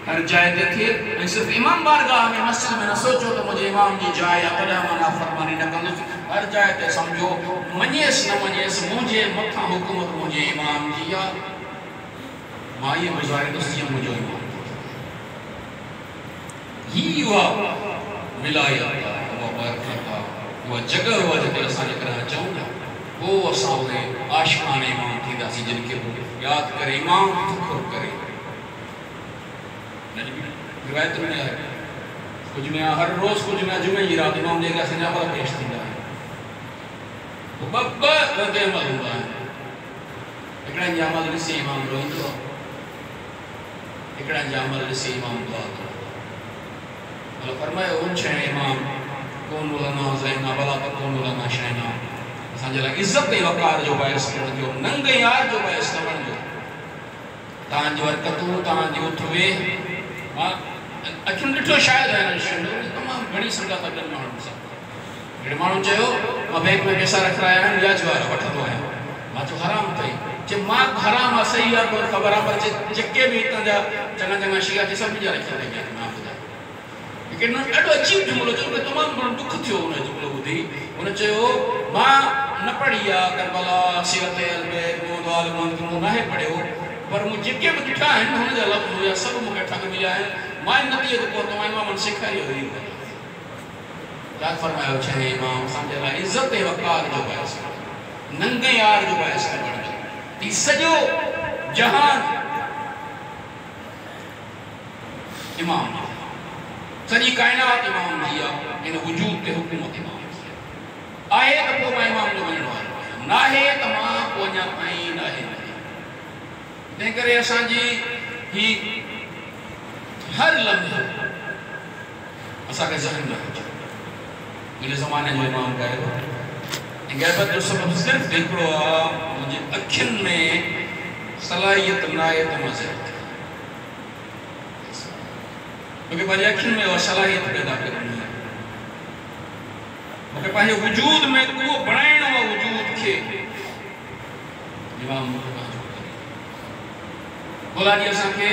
हर जाइ ते थिए ऐं सिर्फ़ु इमाम बारगाह में मस्जिद में न सोचो त मुंहिंजे इमाम जी जाइ आहे तॾहिं मां नाफ़रमानी न कंदुसि हर जाइ ते सम्झो मञेसि न मञेसि मुंहिंजे मथां हुकूमत मुंहिंजे इमाम जी आहे मां इहे गुज़ारींदुसि जीअं मुंहिंजो इमाम ही उहा विलायत आहे उहा बरकत आहे उहा जॻह उहा जिते असां जेकॾहिं अचूं न पोइ असां उहे आशिक़ाने इमाम थींदासीं जिन खे यादि करे इमाम फ़ख़ुरु करे रिवायत में आहे कुछ में हर रोज़ कुछ में जुमे जी रात इमाम जे लाइ सॼा अमल पेश थींदा आहिनि ॿ रद अमल हूंदा आहिनि हिकिड़नि जा अमल ॾिसी इमाम रोईंदो आहे हिकिड़नि जा अमल ॾिसी इमाम दुआ कंदो मतलब फरमायो उन शइ इमाम कोन लना ज़ैना वला तकून लना शैना असांजे लाइ इज़त ऐं वक़ार जो बाइस बणिजो नंग यार जो बाइस न बणिजो तव्हांजी हरकतूं तव्हांजी उठ वेह मां अखियुनि ॾिठो शायदि आहे शइ तमामु घणी संगत अॻिनि माण्हुनि सां हिकिड़े माण्हू चयो मां बैंक में पैसा रखाया आहिनि व्याज वारा वठंदो आहियां मां चयो हराम अथई चए मां हराम आहे सही आहे कोन ख़बर आहे पर जेके बि हितां जा चङा चङा शिया थी सभिनी जा रखिया आहिनि मां ॿुधायां हिकिड़ो ॾाढो अजीब जुमिलो चयो तमामु घणो दुख थियो हुन जुमिलो ॿुधी हुन चयो मां न पढ़ी आहे करबला सीरत अलबैत मोहदाल मोहम्मद नाहे पढ़ियो पर मूं जेके बि ॾिठा आहिनि हुन जा लफ़्ज़ हुया सभु मूंखे ठग मिलिया आहिनि मां नतीजे ते पहुतो आहियां मां सेखारियो हुई यादि फरमायो छहे इमाम असांजे लाइ इज़त ऐं वक़ार जो बाइस नंगे यार जो बाइस न बणिजो ती सॼो जहान इमाम सॼी काइनात इमाम जी आहे इन वजूद ते हुकूमत इमाम जी आहे त पोइ मां इमाम जो मञण वारो आहियां नाहे त मां पोइ अञा ताईं नाहे तंहिं करे असांजी ही हर लम्हे असांखे ज़हन न हुजे मुझे ज़माने जो इमाम कयो गैबत जो सबब सिर्फ हिकिड़ो आहे मुंहिंजे अखियुनि में सलाहियत नायत मज़हब मूंखे पंहिंजे अखियुनि में उहा सलाहियत पैदा करणी आहे मूंखे पंहिंजे वजूद में उहो बणाइणो आहे वजूद खे इमाम मौला जी असांखे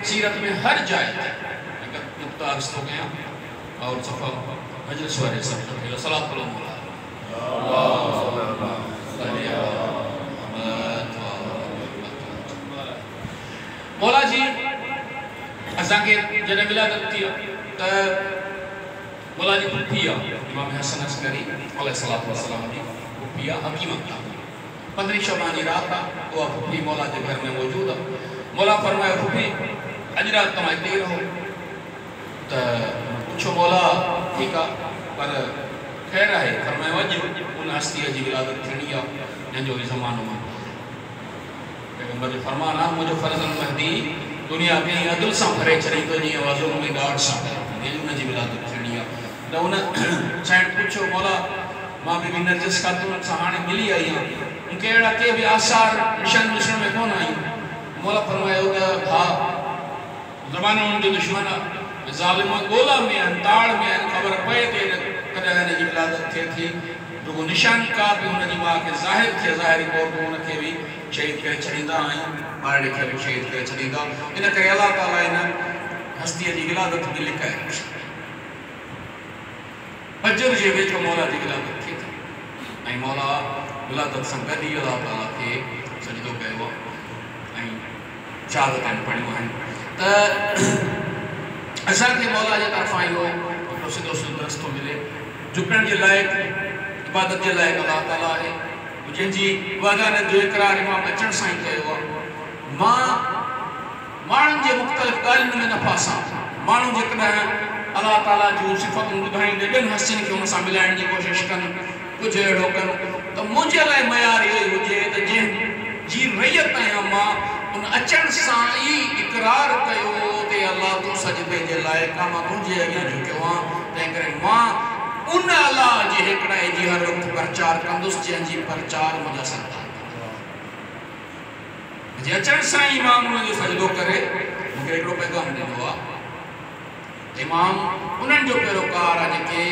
सीरत में हर जाइ हिकु नुक़्ता अर्ज़ थो कयां और सफ़ा मजलिस वारे सब खे सलात करो मौला मौला जी असांखे जॾहिं विलादत थी त मौला जी पुफी आहे इमाम हसन अस्करी अलैहिस्सलातु वस्सलाम जी पुफी आहे हकीम 15 शबान जी रात आहे उहा पुफी मौला जे घर में मौजूद आहे मौला फरमायो पुफी अॼु राति तव्हां हिते रहो त पुछो मौला ठीकु आहे पर ख़ैर आहे फरमायो अॼु उन हस्तीअ जी विलादत थियणी आहे जंहिंजो बि ज़मानो आहे पैगंबर जो फरमान आहे मुंहिंजो फर्ज़न महदी दुनिया में अदल सां भरे छॾींदो जीअं वज़न में ॾाढ सां उन जी विलादत थियणी आहे त उन साईं पुछो मौला मां बि नरजिस ख़ातून सां हाणे मिली आई आहियां मूंखे अहिड़ा के बि आसार निशान ॾिसण में कोन आहियूं मौला फरमायो त हा ज़मानो उनजो दुश्मन आहे ज़ालिम ॻोल्हा में आहिनि ताड़ में आहिनि ख़बर पए थी कॾहिं हिन जी विलादत थिए थी रुगो निशानी का बि हुनजी माउ खे ज़ाहिर थिए ज़ाहिरी तौर ते हुनखे बि शहीद करे छॾींदा आहियूं ॿारड़े खे बि शहीद करे छॾींदा इन करे अलाह ताला हिन हस्तीअ जी विलादत बि लिकाए फजर जे वेझो मौला जी विलादत थिए थी ऐं मौला विलादत सां गॾु ई अलाह ताला खे सजदो कयो आहे ऐं शहादतूं पढ़ियूं आहिनि त असांखे मौला जे तरफ़ां इहो हिकिड़ो सिधो सिधो रस्तो मिले झुकण जे लाइक़ु इबादत जे लाइक़ु अलाह ताला आहे जंहिंजी वदानत जो इक़रार इमाम अचण सां ई कयो आहे मां माण्हुनि जे मुख़्तलिफ़ ॻाल्हियुनि में न फासां माण्हू जेकॾहिं अलाह ताला जूं सिफ़तूं ॿुधाईंदे ॿियनि हस्तियुनि खे हुन सां मिलाइण जी कोशिशि कनि कुझु अहिड़ो कनि त मुंहिंजे लाइ मयार इहो ई हुजे त जंहिंजी रैयत आहियां मां उन अचण सां ई इक़रार कयो ते अलाह तूं सजदे जे लाइक़ु आहे मां तुंहिंजे अॻियां झुकियो आहियां तंहिं करे मां उन अलाह जे हिकिड़े जी हर वक़्तु प्रचार कंदुसि जंहिंजी प्रचार मुंहिंजा संतान जे अचण सां ई इमाम हुनजो सजदो करे मूंखे हिकिड़ो पैगाम ॾिनो आहे इमाम उन्हनि जो पैरोकार आहे जेके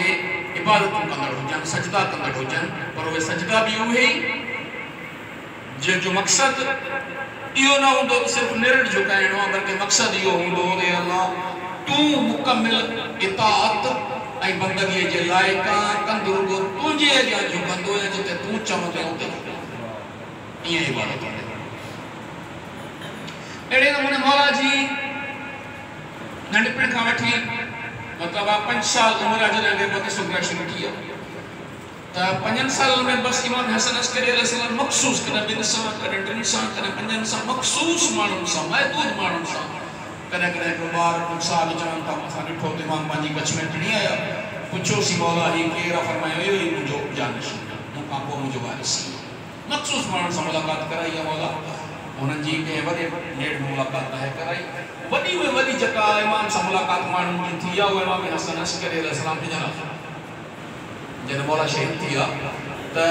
इबादतूं कंदड़ हुजनि सजदा कंदड़ हुजनि पर उहे सजदा बि उहे ई जंहिंजो मक़सदु इहो न हूंदो त सिर्फ़ु निरड़ झुकाइणो आहे बल्कि मक़सदु इहो हूंदो त अलाह तूं मुकमिल इताअत ऐं बंदगीअ जे लाइक़ु कंदो रुगो तुंहिंजे अॻियां झुकंदो ऐं जिते तूं चवंदे उते ईअं इबादत अहिड़े नमूने मौला जी नंढपण खां वठी मतिलबु 5 साल उमिरि जॾहिं गैबत सुगरा शुरू थी आहे त 5 सालनि में बसि इमाम हसन अस्करी अलैहिस्सलाम मख़सूस कॾहिं 2 सां कॾहिं 3 सां कॾहिं 5 सां मख़सूस माण्हुनि सां महदूद माण्हुनि सां कॾहिं कॾहिं को ॿार नुक़सान चवनि था असां ॾिठो त इमाम पंहिंजी कच्छ में खणी आया पुछियोसीं मौला ही केरु आहे फरमायो इहो ई मुंहिंजो जानशीन मूंखां पोइ मुंहिंजो वारिस मख़सूस माण्हुनि सां मुलाक़ात कराई आहे मौला उन्हनि जी कंहिं वॾे नेड़ मुलाक़ात नाहे कराई वॾी में वॾी जेका इमाम सां मुलाक़ात माण्हुनि जी थी आहे उहा इमाम हसन अस्करी अलैहिस्सलाम ॼणा जॾहिं मौला शहीद थी आहे त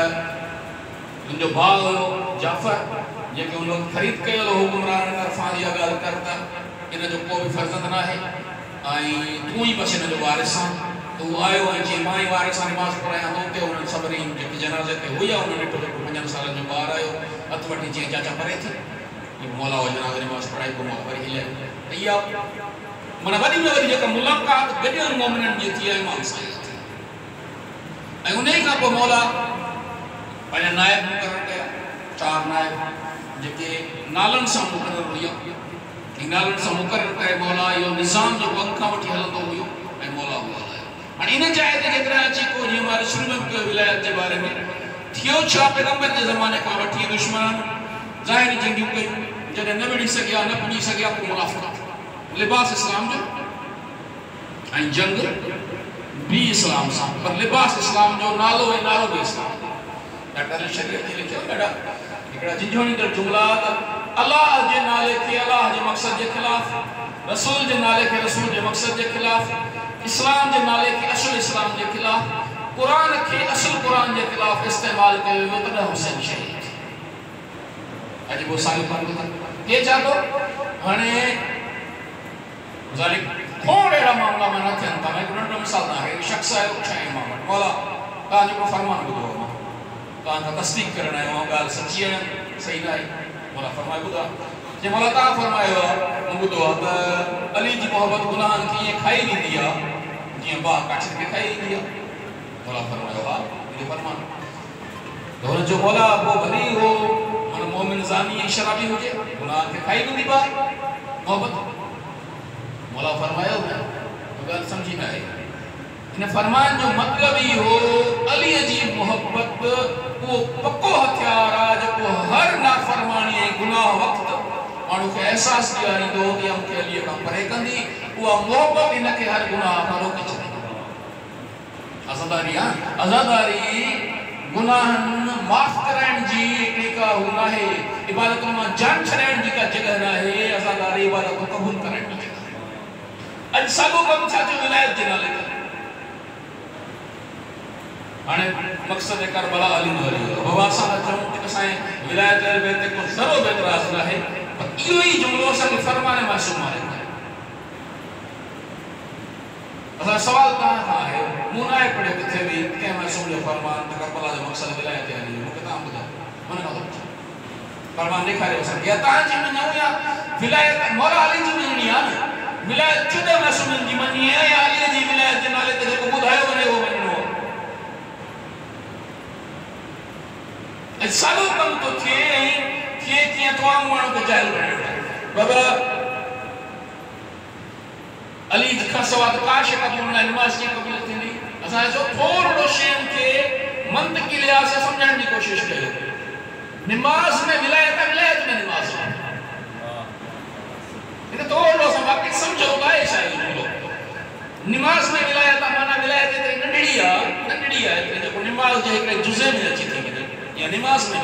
मुंहिंजो भाउ हुयो जाफ़र जेके उन वक़्तु ख़रीद कयल हो हुकुमरान तरफ़ां इहा ॻाल्हि कर त इन जो को बि फर्ज़ंद न आहे ऐं तूं ई बसि हिन जो वारिस आहे त उहो आयो ऐं जीअं मां ई वारिस सां निमाज़ पढ़ायां थो उते उन्हनि सभिनी जेके जनाज़े ते हुई आहे उन्हनि ॾिठो जेको 5 सालनि जो ॿारु आयो हथु वठी जीअं चाचा परे थी मौला हो जनाज़े निमाज़ पढ़ाई पोइ मौला वरी हिलिया त इहा माना वॾी में वॾी जेका मुलाक़ात गॾियल मोमिननि जी थी आहे इमाम सां ऐं उन ई खां पोइ मौला पंहिंजा नाइब मुक़ररु कया 4 नाइब जेके नालनि सां मुक़ररु हुया नालनि सां मुक़ररु करे मौला इहो निज़ाम जो वक़्त खां वठी हलंदो हुयो ऐं मौला उहो हलायो हाणे इन जाइ ते जेकॾहिं अची को जीअं मां शुरू में कयो विलायत जे बारे में थियो छा पैगम्बर जे ज़माने खां वठी दुश्मन ज़ाहिरी जंगियूं कयूं जॾहिं न विढ़ी सघिया न पुॼी सघिया पोइ मुनाफ़िक़त लिबास इस्लाम जो ऐं जंग बि इस्लाम सां पर लिबास इस्लाम जो नालो ऐं नालो बि इस्लाम ॾाढा शरीयत जी लिखियल ॾाढा हिकिड़ा झिझोड़ींदड़ जुमला अल्लाह जे नाले खे अल्लाह जे मक़सद जे ख़िलाफ़ रसूल जे नाले खे रसूल जे मक़सद जे ख़िलाफ़ इस्लाम जे नाले खे असुल इस्लाम जे ख़िलाफ़ क़ुरान खे असुल क़ुरान जे ख़िलाफ़ इस्तेमालु कयो वियो त हुसैन शहीद अॼु वो सालियूं कोन था के छा थो हाणे ज़ालिम खोड़ अहिड़ा मामला में न थियनि था हिकु नंढो मिसाल न आहे शख़्स आयो छा इमाम वटि मौला तव्हां जेको फरमान ॿुधो आहे तव्हां खां तस्दीक़ करणु आयो आहियां ॻाल्हि सची आहे सही न आहे मौला फरमाए ॿुधा जे मौला तव्हां फरमायो आहे मूं ॿुधो आहे त अली जी मोहबत गुनाहनि खे ईअं खाई ॾींदी आहे जीअं बाह काठियुनि खे खाई ॾींदी आहे मौला फरमायो आहे मुंहिंजो फरमान त हुनजो मौला पोइ भली हो माना मोमिन ज़ानी ऐं शराबी हुजे गुनाहनि खे खाई ॾींदी बाह मोहबत मौला फरमायो न ॻाल्हि सम्झी न आहे इन फरमान जो मतिलबु ई हो अलीअ जी मोहबत उहो पको हथियार आहे जेको हर नाफ़रमानी ऐं गुनाह वक़्तु माण्हू खे अहसासु ॾियारींदो त इहा मूंखे अलीअ खां परे कंदी उहा मोहबत हिनखे हर गुनाह खां रोके छॾींदी आज़ादारी आहे आज़ादारी गुनाहनि माफ़ कराइण जी हिकिड़ी का हू न आहे इबादत मां जान छॾाइण जी का जॻह न आहे आज़ादारी इबादत क़बूल कराइण जी जॻह अॼु साॻियो कमु छा थियो विलायत जे नाले ते हाणे मक़सद करबला अली न हली बाबा सां चऊं कि असांजे विलायत ते को ज़रो बि एतिराज़ न आहे पर इहो ई जुमिलो असांखे फरमान मासूम आहे असां सवाल तव्हां खां आहे मूं न आहे पढ़ियो किथे बि कंहिं मासूम जो फरमान त करबला जो मक़सद विलायत ते हली मूंखे तव्हां ॿुधायो मन खां फरमान ॾेखारियो असांखे या तव्हांजी मञूं या विलायत मौला अली जी मञणी आहे न विलायत चुॾे मासूमनि जी मञी आहे या अलीअ जी विलायत जे नाले ते जेको ॿुधायो वञे उहो मञणो आहे साॻियो कमु थो थिए ऐं कीअं तो आम माण्हू खे जाइल बणाइणो बाबा अली खां सवाइ त का शइ क़बूल न आहे निमाज़ कीअं क़बूल थींदी असां चओ थोरो शयुनि खे मंतिकी लिहाज़ सां सम्झण जी कोशिशि कयो निमाज़ में विलायत में निमाज़ हिन थोरो असां बाक़ी सम्झो त आहे छा इहो निमाज़ में विलायत माना विलायत एतिरी नंढड़ी आहे जेको निमाज़ जे हिकिड़े जुज़े में अची थी वञे या निमाज़ में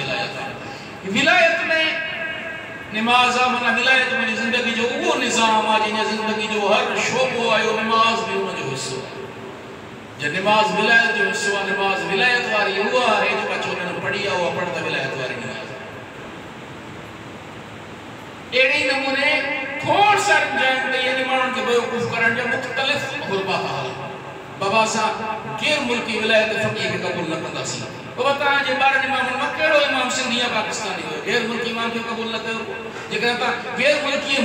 विलायत में निमाज़ माना विलायत में ज़िंदगी जो उहो निज़ाम आहे जिन ज़िंदगी जो हर शोबो आयो निमाज़ भी उन जो हिस्सो आहे जे निमाज़ विलायत जो हिस्सो आहे निमाज़ विलायत वारी उहा आहे जेका चोरनि पढ़ी आहे उहा पढ़ त विलायत वारी निमाज़ अहिड़े नमूने खोड़ सारी जगह ते ये माण्हुनि खे बेवकूफ़ करण जा मुख़्तलिफ़ ग़ुरबा था हलनि बाबा असां गैर मुल्की विलायत फ़क़ीह खे क़बूल न कंदासीं बाबा तव्हांजे ॿारनि इमामनि मां कहिड़ो इमाम सिंधी या पाकिस्तानी हुयो गैर मुल्की इमाम खे क़बूल न कयो जेकॾहिं तव्हां गैर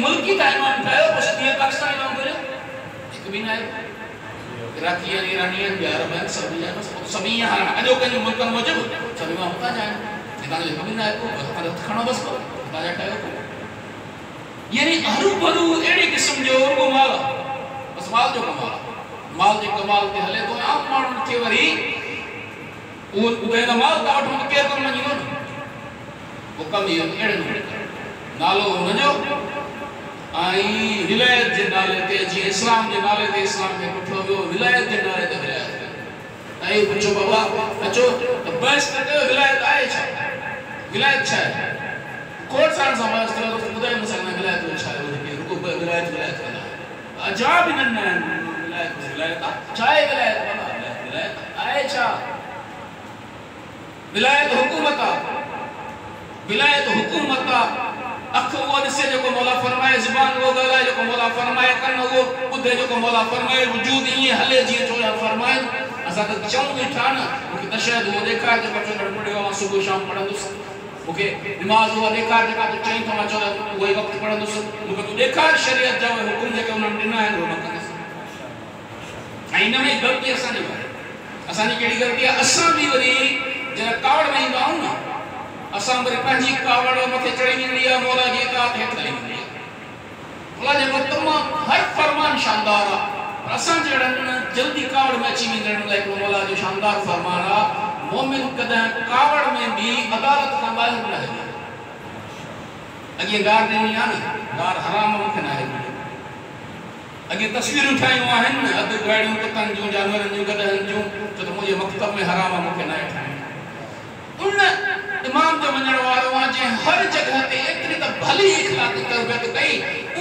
मुल्की था इमाम ठाहियो पोइ सिंधी या पाकिस्तानी इमाम घुरियो हिकु बि न आहे इराकी आहिनि ईरानी आहिनि ॿिया अरब आहिनि सभु सभु ईअं हाणे अॼोकल्ह मुल्कनि मूजिबि सभु इमाम हुतां जा आहिनि तव्हांजो हिकु बि न आहे पोइ हथु खणो बसि पोइ हितां जा ठाहियो पोइ यानी हरू भरू अहिड़ी क़िस्म जो रुगो माल बसि माल जो कमाल माल जे कमाल ते हले थो आम माण्हुनि खे वरी उहो ॿुधाईंदा माल तव्हां वटि मूंखे केरु कोन मञींदो न पोइ कमु इहो अहिड़े नमूने नालो हुनजो आई विलायत जे नाले ते जी इस्लाम जे नाले ते इस्लाम के पुठो वियो विलायत जे नाले ते विलायत आई पुछो बाबा अचो बस ते विलायत आए छा विलायत छा कोट सां समाज तो खुदाई मसला विलायत छा के रुको विलायत विलायत ना अजाब न विलायत विलायत चाहे विलायत बना विलायत आए छा विलायत हुकूमत अख वो दिसे जो मौला फरमाए जुबान वो गला जो मौला फरमाए कन वो बुद्धे जो मौला फरमाए वजूद ये हले जी जो फरमाए असा तो चौं था ना मुके तशहद वो देखा जो बच्चों ने पढ़ियो सुबह शाम पढ़ंदुस मुके नमाज वो देखा जो तो चई थमा चो वो वक्त पढ़ंदुस मुके तू देखा शरीयत जो हुकुम जे के उन्हनि दिना है वो न कंदुस इन में गलती असा नहीं है असा ने केड़ी गलती है असा भी वरी जरा कावड़ में इंदा हूं ना असा बरे पंजी कावड़ मथे चढ़ी निया मौला जी तात हेठ लई मौला जे तमाम हर फरमान शानदार है असा जड़न जल्दी कावड़ में अची विंदण लाइक मौला जो शानदार फरमान है मोमिन कदा कावड़ में भी अदालत का बाहर न है अगे गार देनी है ना गार हराम मुख न है अगे तस्वीर उठाई आहिन अद गाड़ियों कुतन जो जानवरन जो गदहन जो तो मुझे मकतब में हराम मुख न है उन इमाम जो मनण वारो जे हर जगह ते एतरी त भली इखलाक तरबियत कई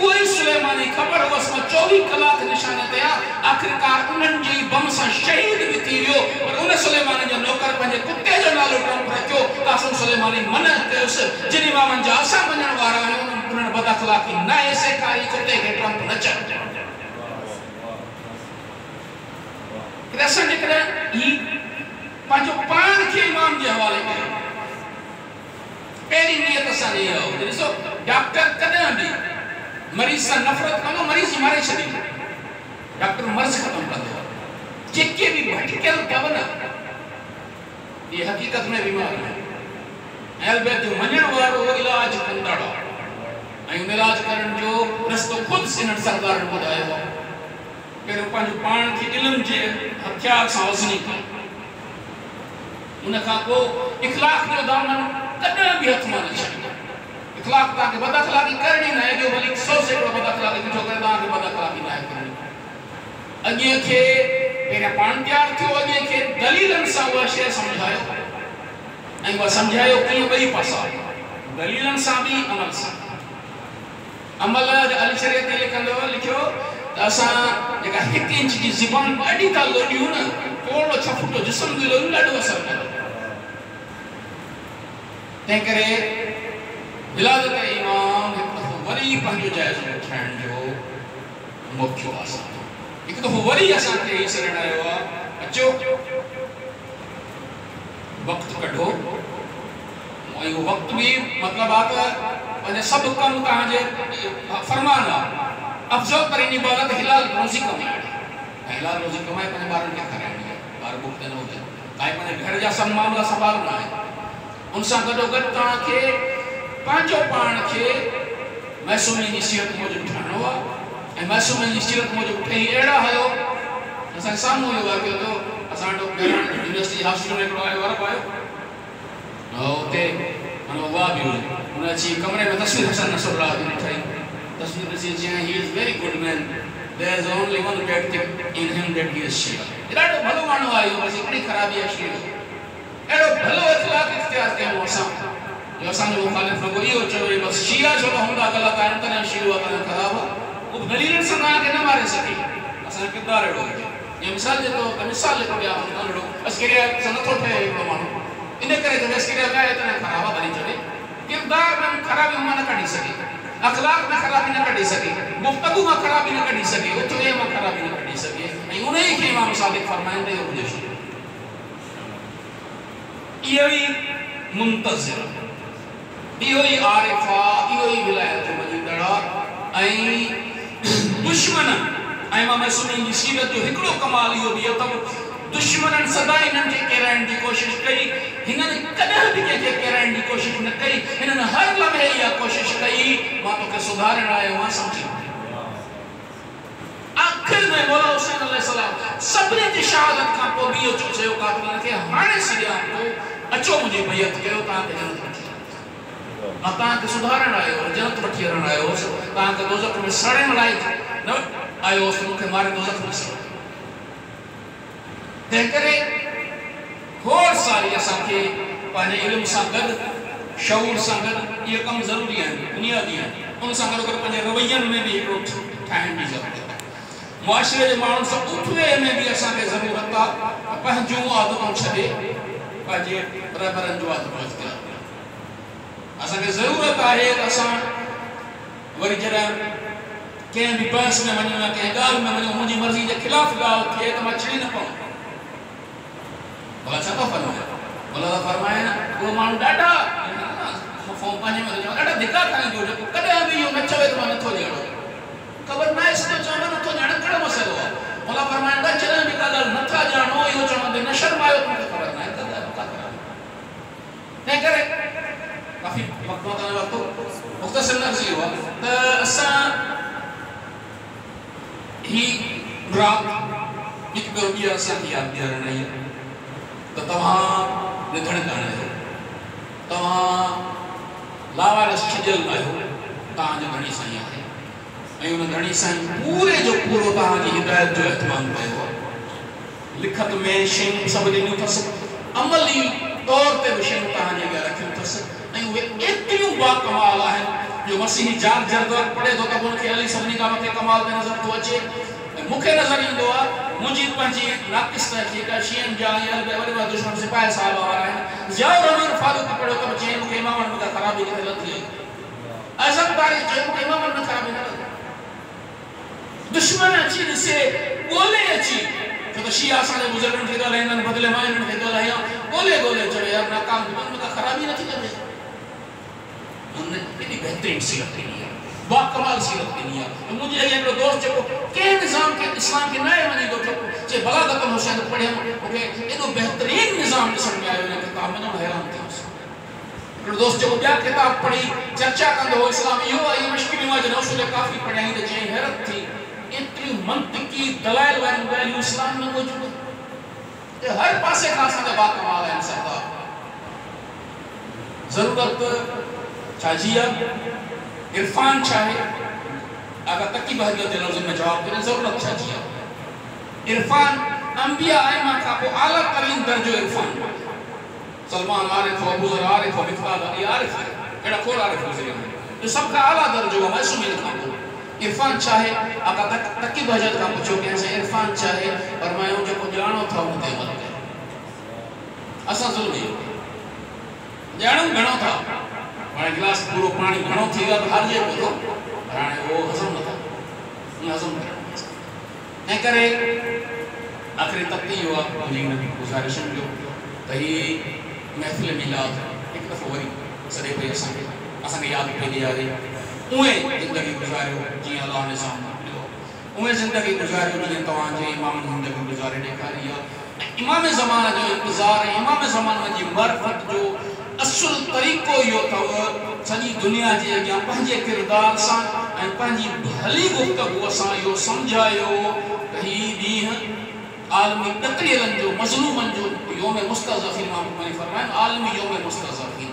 ओई सुलेमानी खबर वस 24 कलाक निशाने ते आखिरकार उन्हन जी बम सा शहीद भी थी वियो पर उन सुलेमानी जो नौकर पंजे कुत्ते जो नालो ट्रम्प रखियो कासिम सुलेमानी मन कयोस जिन इमामन जा असा मनण वारा उन्हन बद अखलाकी न ऐसे कारी कुत्ते के ट्रम्प न चढ़ रसन निकरे ई पांचो पान के इमाम जे हवाले कयो पहली नियत सानी हो ॾिसो डॉक्टर कॾहिं बि मरीज सां नफ़रत कंदो मरीज मारे छॾींदो डॉक्टर मर्ज़ ख़त्म कंदो जेके बि भटकियल अथव न ये हक़ीक़त में बीमार आहिनि अलबत जो मञण वारो इलाज कंदड़ ऐं उन इलाज करण जो रस्तो ख़ुदि इन्हनि सरदारनि ॿुधायो आहे पहिरियों पंहिंजो पाण खे इल्म जे हथियार सां वज़नी कयो उन खां पोइ इख़लाक़ जो दामन कॾहिं बि हथ में न छॾियो इख़लाक़ तव्हांखे बद अख़लाक़ी करणी न आहे जो भली 100 सैकड़ो बद अख़लाक़ी बीठो करे तव्हांखे बद अख़लाक़ी न आहे करणी अॻे खे पहिरियां पाण तयारु थियो अॻे खे दलीलनि सां उहा शइ सम्झायो ऐं उहा सम्झायो कीअं ॿई पासा दलीलनि सां बि अमल सां अमल अल शरीयत ते लिखियो त असां जेका 1 इंच जी ज़ुबान ॾाढी था लोॾियूं न थोरो 6 फुट जिस्म बि लोॾियूं ॾाढो असर कंदो तंहिं करे विलादत इमाम हिकु दफ़ो वरी पंहिंजो जाइज़ो वठण जो मौक़ो असां हिकु दफ़ो वरी असांखे ही सरण आयो आहे अचो वक़्तु कढो ऐं उहो वक़्तु बि मतिलबु आहे त पंहिंजा सभु कमु तव्हांजे फरमान आहे अफ़ज़ल तरीन इबादत हिलाल रोज़ी कमाइण ऐं हिलाल रोज़ी कमाए पंहिंजे ॿारनि खे खाराइणी आहे ॿार बुख ते न हुजनि तव्हांजे पंहिंजे घर जा सभु मामला संभालणा आहिनि उन सां गॾोगॾु तव्हांखे पंहिंजो पाण खे मैसूमी जी सीरत मूजिबि ठाहिणो आहे ऐं मैसूमी जी सीरत मूजिबि ठही अहिड़ा हलो असांजे साम्हूं इहो वाक़ियो थियो असां वटि यूनिवर्सिटी हॉस्टल में हिकिड़ो आयो वरप आयो हुते माना उहा बि हुई हुन अची कमरे में तस्वीर हसन नसरुल्लाह जी ठाही तस्वीर ॾिसी चयाईं he is very good man there is only one bad thing in him that he is शिया ॾाढो भलो माण्हू आहे इहो बसि हिकिड़ी ख़राबी आहे शिया एड़ो भलो इख़लाक़ इख्तियार कयो असां जो असांजो मुखालिफ़ रुगो इहो चयो बसि शिया छो हूंदा ग़लति आहिनि तॾहिं शियो आहे तॾहिं ख़राबु आहे उहो दलीलनि सां तव्हांखे न मारे सघे असांजो किरदारु अहिड़ो हुजे या मिसाल जे तौर ते मिसाल लिखो ॾियां अहिड़ो अस्किरिया सां नथो ठहे हिकिड़ो माण्हू इन करे त अस्किरिया ॻाए तॾहिं ख़राबु आहे भली चवे किरदार में ख़राबी मां न कढी सघे अख़लाक़ में ख़राबी न कढी सघे गुफ़्तगू मां ख़राबी न कढी सघे उथवे मां ख़राबी न कढी सघे ऐं उन ई खे इमाम सादिक़ फरमाइनि त इहो हुजे इहो ई मुंतज़िर इहो ई आरिफ़ा इहो ई विलायत मञींदड़ ऐं दुश्मन ऐं इमाम मैसूमी जी सीरत जो हिकिड़ो कमाल इहो बि अथव दुश्मननि सदाई हिननि खे केराइण जी कोशिशि कई हिननि कॾहिं बि कंहिंखे केराइण जी कोशिशि न कई हिननि हर लम्हे इहा कोशिशि कई मां तोखे सुधारण आयो आहियां सम्झी आख़िर में मौला हुसैन अलैहिस्सलाम सभिनी जी शहादत खां पोइ बि इहो चयो कातिलनि खे हाणे सॼा पोइ अचो मुंहिंजी बैत कयो तव्हांखे जन्नत वठी मां तव्हांखे सुधारण आयो जन्नत वठी हलण आयो तव्हांखे दोज़ख में सड़ण लाइ न आयो मूंखे मारे दोज़ख में सड़ तंहिं करे खोड़ सारी असांखे पंहिंजे इल्म सां गॾु शऊर सां गॾु इहे कम ज़रूरी आहिनि बुनियादी आहिनि उन सां गॾु पंहिंजे रवैयनि में बि हिकिड़ो ठाहिण जी ज़रूरत आहे मुआशिरे जे माण्हुनि सां उठवे में बि असांखे ज़रूरत आहे पंहिंजूं आदतूं छॾे पंहिंजे रहबरनि जूं आदतूं इख्तियार असांखे ज़रूरत आहे त असां वरी जॾहिं कंहिं बि बहस में वञूं या कंहिं ॻाल्हि में वञूं मुंहिंजी मर्ज़ी जे ख़िलाफ़ ॻाल्हि थिए त मां छिड़ी न पवां भला छा थो फरमाए भला त फरमाए न उहो माण्हू ॾाढा पंहिंजे में ॾाढा धिका खाईंदो जेको कॾहिं बि इहो न चवे त मां नथो ॼाणो ख़बर न आहे सिधो चवंदो नथो ॼाणे कहिड़ो मसइलो आहे भला फरमाए न जॾहिं बि का ॻाल्हि नथा ॼाणो इहो चवंदे न शर्मायो मूंखे ख़बर न आहे तंहिं करे काफ़ी वक़्तु मुख़्तसिर न थी वियो आहे त असां ही राति हिकु ॿियो ॾींहुं असांखे यादि ॾियारणु आई त तव्हां निधण कान आहियो तव्हां लावारस छॾियल आहियो तव्हांजो घणी साईं आहे ऐं उन घणी साईं पूरे जो पूरो तव्हांजी हिदायत जो एतमाम कयो आहे लिखत में शयूं सभु ॾिनियूं अथसि अमली तौर ते बि शयूं तव्हांजे अॻियां रखियूं अथसि ऐं उहे एतिरियूं बाकमाल आहिनि जो मसीही जान जरदर पढ़े थो त हुनखे हली सभिनी खां मथे कमाल ते नज़र थो अचे ऐं मूंखे नज़र ईंदो आहे मुंहिंजी पंहिंजी नाक़िस जेका शीअनि जा या वॾे वॾा दुश्मन सिपाही साहिब वारा आहिनि ज़ियाउर रमीर फारूक पढ़ियो त चई मूंखे इमामनि में का ख़राबी किथे लथी आई अज़म तारीख़ चयो मूंखे इमामनि में ख़राबी न लथी दुश्मन अची ॾिसे ॻोल्हे अची छो त शिया असांजे बुज़ुर्गनि खे ॻाल्हाईंदा आहिनि बदिले मां इन्हनि खे ॻाल्हायां ॻोल्हे ॻोल्हे चवे यार नाकाम में का ख़राबी नथी लॻे एॾी बहितरीन सीरत ॾिनी आहे बाकमाल सीरत ॾिनी आहे मुंहिंजे हिकिड़ो दोस्त जेको कंहिं निज़ाम खे इस्लाम खे न मञींदो चए बलागत हुसैन पढ़ियमि मूंखे एॾो बहितरीन निज़ाम ॾिसण में आयो हिन किताब में हैरान थियुसि हिकिड़ो दोस्त जेको ॿिया किताब पढ़ी चर्चा कंदो हो इस्लाम इहो आहे इहो मुश्किल में जॾहिं उसूल काफ़ी पढ़ियाईं त चई हैरत थी एतिरियूं मंतिकी दलाइल वारियूं ॻाल्हियूं इस्लाम में मौजूदु हर पासे खां असांजा बाकमाल आहिनि सरदार ज़रूरत छा जी आहे इरफान छा आहे अगर तकी बहरियत जे लफ़्ज़ में जवाब ॾियण ज़रूरत छा जी आहे इरफान अंबिया आइमा खां पोइ आला तरीन दर्जो इरफान सलमान आरिफ अबू ज़र आरिफ मिक़दाद अली आरिफ अहिड़ा खोड़ आरिफ गुज़रिया आहिनि सभ खां आला दर्जो आहे मासूमियत खां पोइ इरफान छा आहे अगर तकी बहरियत खां पुछो कंहिं सां इरफान छा आहे फरमायो जेको ॼाणो था हुन ते अमल कयो असां ज़ुल्म ॼाणूं घणो था हाणे गिलास पूरो पाणी घणो थी वियो त हारिजे पियो थो हाणे उहो हज़म नथा हज़म करणु ऐं करे आख़िरी तक इहो आहे मुंहिंजी गुज़ारिश जो त हीअ महफ़िल मिलाद हिकु दफ़ो वरी सॼे पई असांखे यादि पई ॾियारे उहे ज़िंदगी गुज़ारियो जीअं अलाह ने साम्हूं ॾियो उहे ज़िंदगी गुज़ारियो जीअं तव्हांजे इमामनि ज़िंदगी गुज़ारे ॾेखारी आहे इमाम ज़माने जो इंतज़ारु ऐं इमाम ज़माने जी मरफ़त जो असुल तरीक़ो इहो अथव सॼी दुनिया जे अॻियां पंहिंजे किरदार सां ऐं पंहिंजी भली गुफ़्तगूअ सां इहो सम्झायो त हीउ ॾींहुं आलमी ॾकड़ियलनि जो मज़लूमनि जो योम मुस्तज़फ़ीन मां वरी फरमाइनि आलमी योम मुस्तज़फ़ीन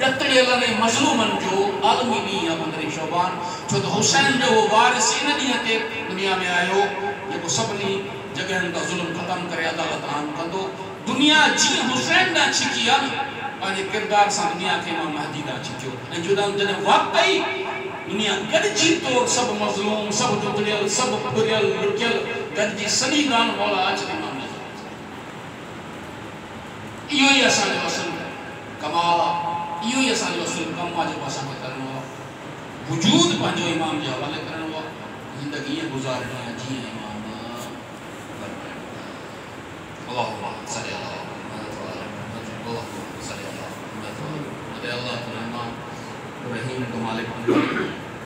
ॾकड़ियलनि ऐं मज़लूमनि जो आलमी ॾींहुं आहे 15 शौबान छो त हुसैन जो उहो वारिस इन ॾींहं ते दुनिया में आयो जेको सभिनी जॻहियुनि खां ज़ुल्म ख़तमु करे अदालत आम कंदो दुनिया जीअं हुसैन ॾांहुं छिकी आहे न पंहिंजे किरदार सां दुनिया खे मां महदी ॾांहुं छिकियो ऐं जॾहिं वाक़ई दुनिया गॾिजी तौरु सभु मज़लूम सभु दुबड़ियल सभु फुरियल लुटियल गॾिजी सॼी ॻाल्हि मौला अचे मां इहो ई असांजो असुलु कमाल आहे इहो ई असांजो असुलु कमु आहे जेको असांखे करिणो आहे वजूद पंहिंजो इमाम जे हवाले करिणो आहे ज़िंदगी ईअं गुज़ारिणी आहे जीअं इमाम अल्लाहुम्मा सल्ली अला अल्लाह रहीम तो मालिक